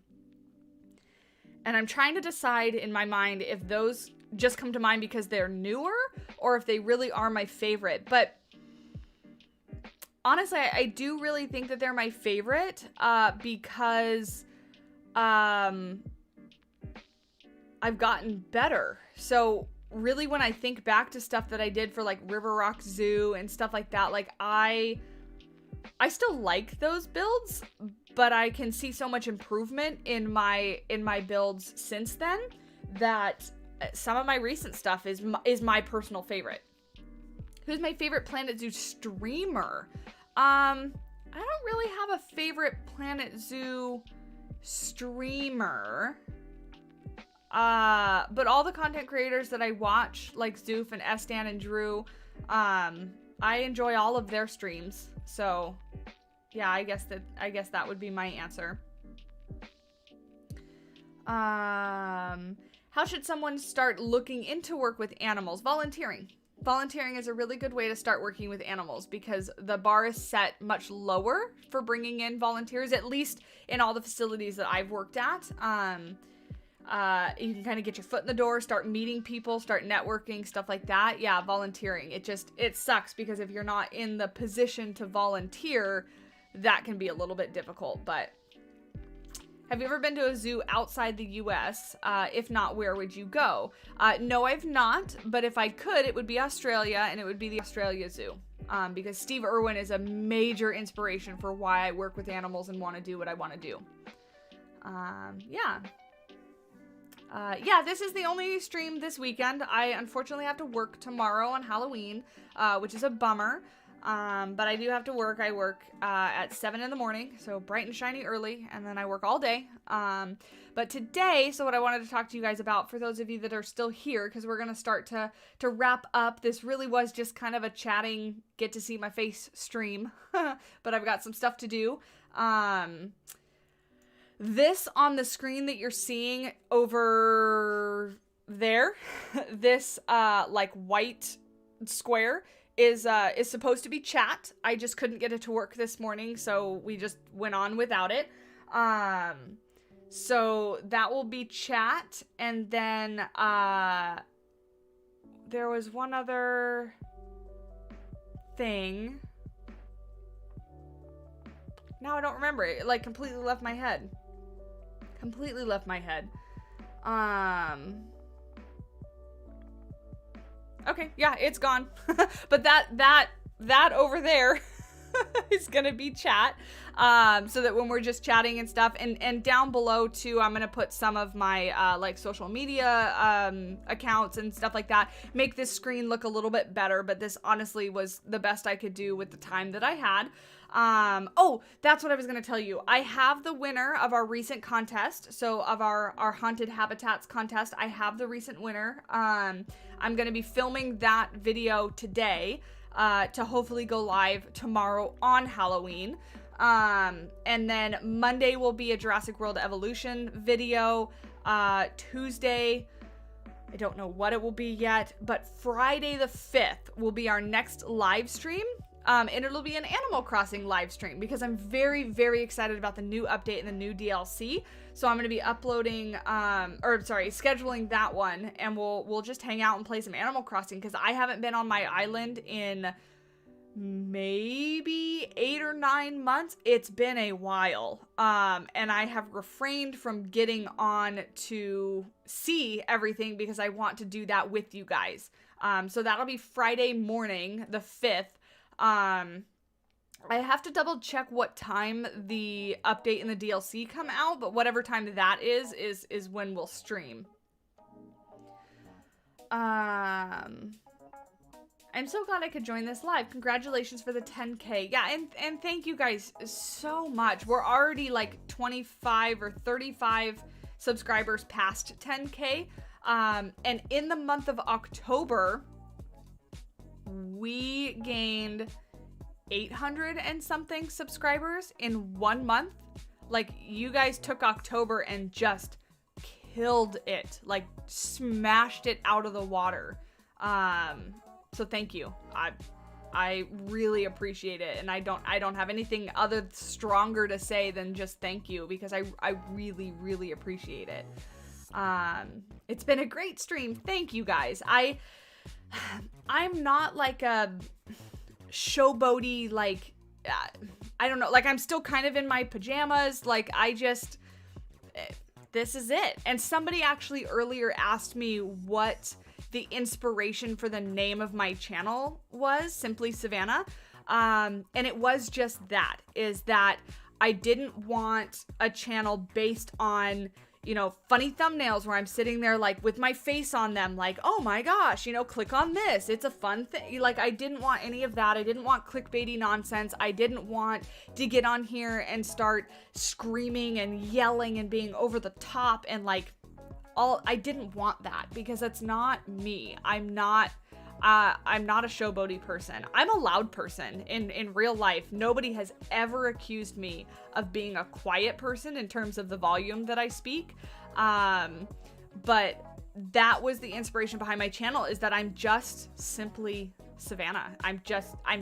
And I'm trying to decide in my mind if those just come to mind because they're newer or if they really are my favorite. But honestly, I do really think that they're my favorite because I've gotten better. So really, when I think back to stuff that I did for like River Rock Zoo and stuff like that, like I still like those builds, but I can see so much improvement in my builds since then that some of my recent stuff is my personal favorite. Who's my favorite Planet Zoo streamer? I don't really have a favorite Planet Zoo streamer. But all the content creators that I watch, like Zoof and Estan and Drew, I enjoy all of their streams. So yeah, I guess that would be my answer. How should someone start looking into work with animals? Volunteering. Volunteering is a really good way to start working with animals because the bar is set much lower for bringing in volunteers, at least in all the facilities that I've worked at. You can kind of get your foot in the door, start meeting people, start networking, stuff like that. Yeah, volunteering. It sucks because if you're not in the position to volunteer, that can be a little bit difficult. But have you ever been to a zoo outside the US? If not, where would you go? No, I've not, but if I could, it would be Australia, and it would be the Australia Zoo. Because Steve Irwin is a major inspiration for why I work with animals and want to do what I want to do. Yeah, this is the only stream this weekend. I unfortunately have to work tomorrow on Halloween, which is a bummer. But I do have to work. I work at 7 in the morning, so bright and shiny early, and then I work all day. But today, so what I wanted to talk to you guys about, for those of you that are still here, because we're going to start to wrap up. This really was just kind of a chatting, get to see my face stream, but I've got some stuff to do. This on the screen that you're seeing over there, this like white square, is supposed to be chat. I just couldn't get it to work this morning, so we just went on without it. So that will be chat, and then there was one other thing. Now I don't remember it. It like completely left my head. Completely left my head. Okay, yeah, it's gone. But that over there is gonna be chat. So that when we're just chatting and stuff, and down below too, I'm gonna put some of my like social media accounts and stuff like that. Make this screen look a little bit better, but this honestly was the best I could do with the time that I had. Oh, that's what I was gonna tell you. I have the winner of our recent contest. So of our haunted habitats contest, I have the recent winner. I'm gonna be filming that video today to hopefully go live tomorrow on Halloween. And then Monday will be a Jurassic World Evolution video. Tuesday, I don't know what it will be yet, but Friday the 5th will be our next live stream. And it'll be an Animal Crossing live stream because I'm very, very excited about the new update and the new DLC. So I'm going to be uploading, scheduling that one, and we'll just hang out and play some Animal Crossing because I haven't been on my island in maybe 8 or 9 months. It's been a while. And I have refrained from getting on to see everything because I want to do that with you guys. So that'll be Friday morning, the 5th. I have to double check what time the update and the DLC come out, but whatever time that is when we'll stream. I'm so glad I could join this live. Congratulations for the 10K. Yeah, and thank you guys so much. We're already like 25 or 35 subscribers past 10K. And in the month of October, we gained 800 and something subscribers in 1 month. Like, you guys took October and just killed it, like smashed it out of the water. So thank you. I really appreciate it, and I don't have anything other stronger to say than just thank you, because I really, really appreciate it. It's been a great stream. Thank you guys. I'm not like a showboaty, like, I don't know, like, I'm still kind of in my pajamas, like, this is it. And somebody actually earlier asked me what the inspiration for the name of my channel was, Simply Savannah, and it was just that, is that I didn't want a channel based on, you know, funny thumbnails where I'm sitting there like with my face on them, like, oh my gosh, you know, click on this, it's a fun thing. Like, I didn't want any of that. I didn't want clickbaity nonsense. I didn't want to get on here and start screaming and yelling and being over the top and like I didn't want that, because that's not me. I'm not a showboaty person. I'm a loud person in real life. Nobody has ever accused me of being a quiet person in terms of the volume that I speak. But that was the inspiration behind my channel, is that I'm just simply Savannah. I'm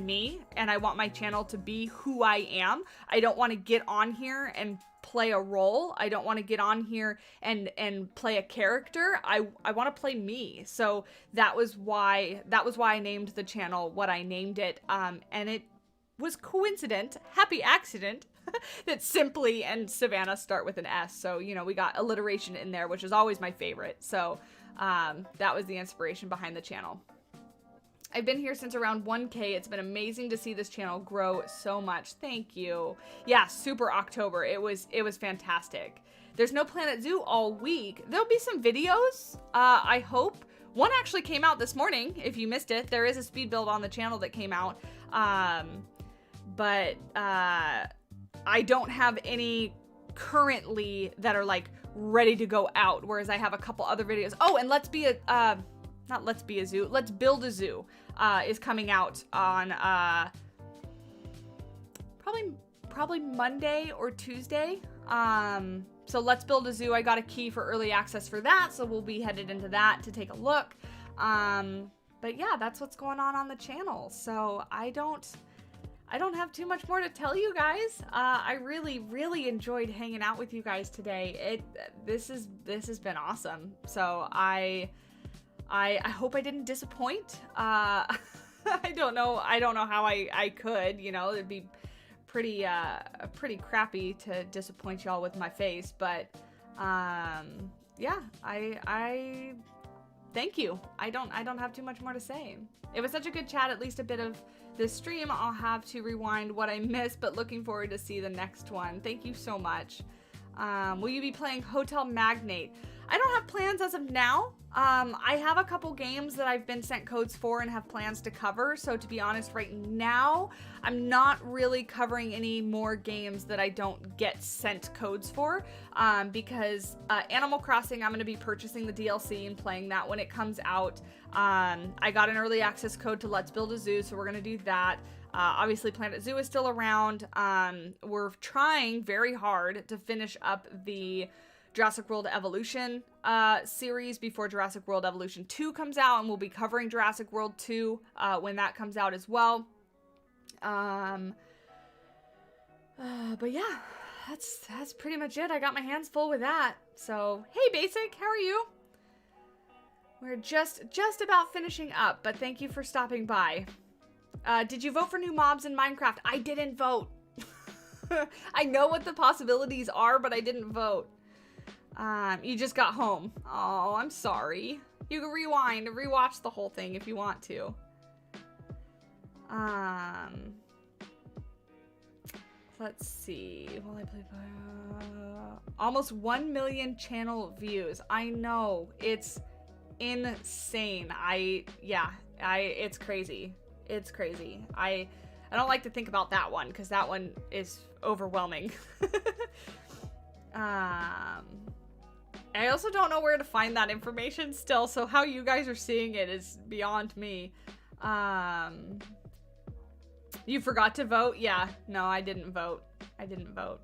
me, and I want my channel to be who I am. I don't want to get on here and play a role. I don't want to get on here and play a character. I want to play me. So that was why I named the channel what I named it. And was coincident, happy accident, that Simply and Savannah start with an S. So, you know, we got alliteration in there, which is always my favorite. So that was the inspiration behind the channel. I've been here since around 1K. It's been amazing to see this channel grow so much. Thank you. Yeah, super October. It was fantastic. There's no Planet Zoo all week. There'll be some videos, I hope. One actually came out this morning, if you missed it. There is a speed build on the channel that came out. But I don't have any currently that are like ready to go out, whereas I have a couple other videos. Oh, and Let's Build a Zoo is coming out on probably Monday or Tuesday. So Let's Build a Zoo, I got a key for early access for that, so we'll be headed into that to take a look. But yeah, that's what's going on the channel. So I don't have too much more to tell you guys. I really enjoyed hanging out with you guys today. This has been awesome. So I hope I didn't disappoint. I don't know how I could, you know, it'd be pretty crappy to disappoint y'all with my face, but yeah, I thank you. I don't have too much more to say. It was such a good chat, at least a bit of this stream. I'll have to rewind what I missed, but looking forward to see the next one. Thank you so much. Will you be playing Hotel Magnate? I don't have plans as of now. I have a couple games that I've been sent codes for and have plans to cover. So to be honest, right now, I'm not really covering any more games that I don't get sent codes for. Because Animal Crossing, I'm going to be purchasing the DLC and playing that when it comes out. I got an early access code to Let's Build a Zoo, so we're going to do that. Obviously, Planet Zoo is still around. We're trying very hard to finish up the Jurassic World Evolution series before Jurassic World Evolution 2 comes out, and we'll be covering Jurassic World 2 when that comes out as well. But yeah, that's pretty much it. I got my hands full with that. So, hey Basic, how are you? We're just about finishing up, but thank you for stopping by. Did you vote for new mobs in Minecraft? I didn't vote. I know what the possibilities are, but I didn't vote. You just got home. Oh, I'm sorry. You can rewind and rewatch the whole thing if you want to. Let's see. Will I play almost 1 million channel views. I know. It's insane. It's crazy. It's crazy. I don't like to think about that one because that one is overwhelming. I also don't know where to find that information still, so how you guys are seeing it is beyond me. You forgot to vote? Yeah, no, I didn't vote. But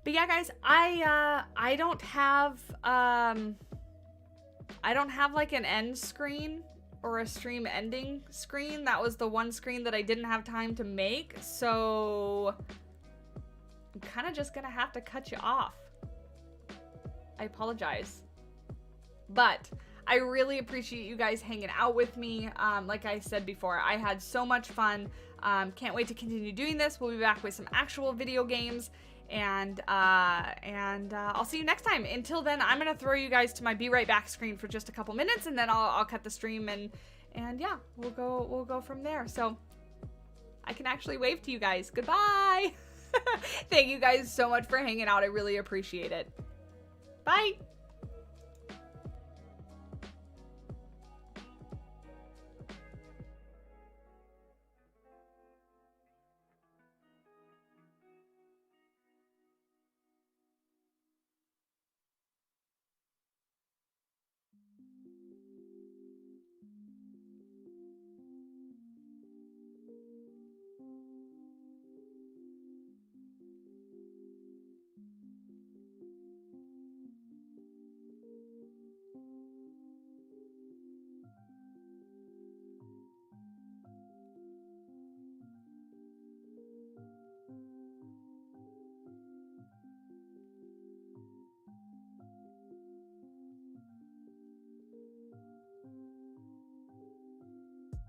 yeah, guys, I don't have like an end screen or a stream ending screen. That was the one screen that I didn't have time to make, so I'm kind of just gonna have to cut you off. I apologize. But I really appreciate you guys hanging out with me. Like I said before, I had so much fun. Can't wait to continue doing this. We'll be back with some actual video games. And I'll see you next time. Until then, I'm going to throw you guys to my Be Right Back screen for just a couple minutes. And then I'll cut the stream. And yeah, we'll go from there. So I can actually wave to you guys. Goodbye. Thank you guys so much for hanging out. I really appreciate it. Bye.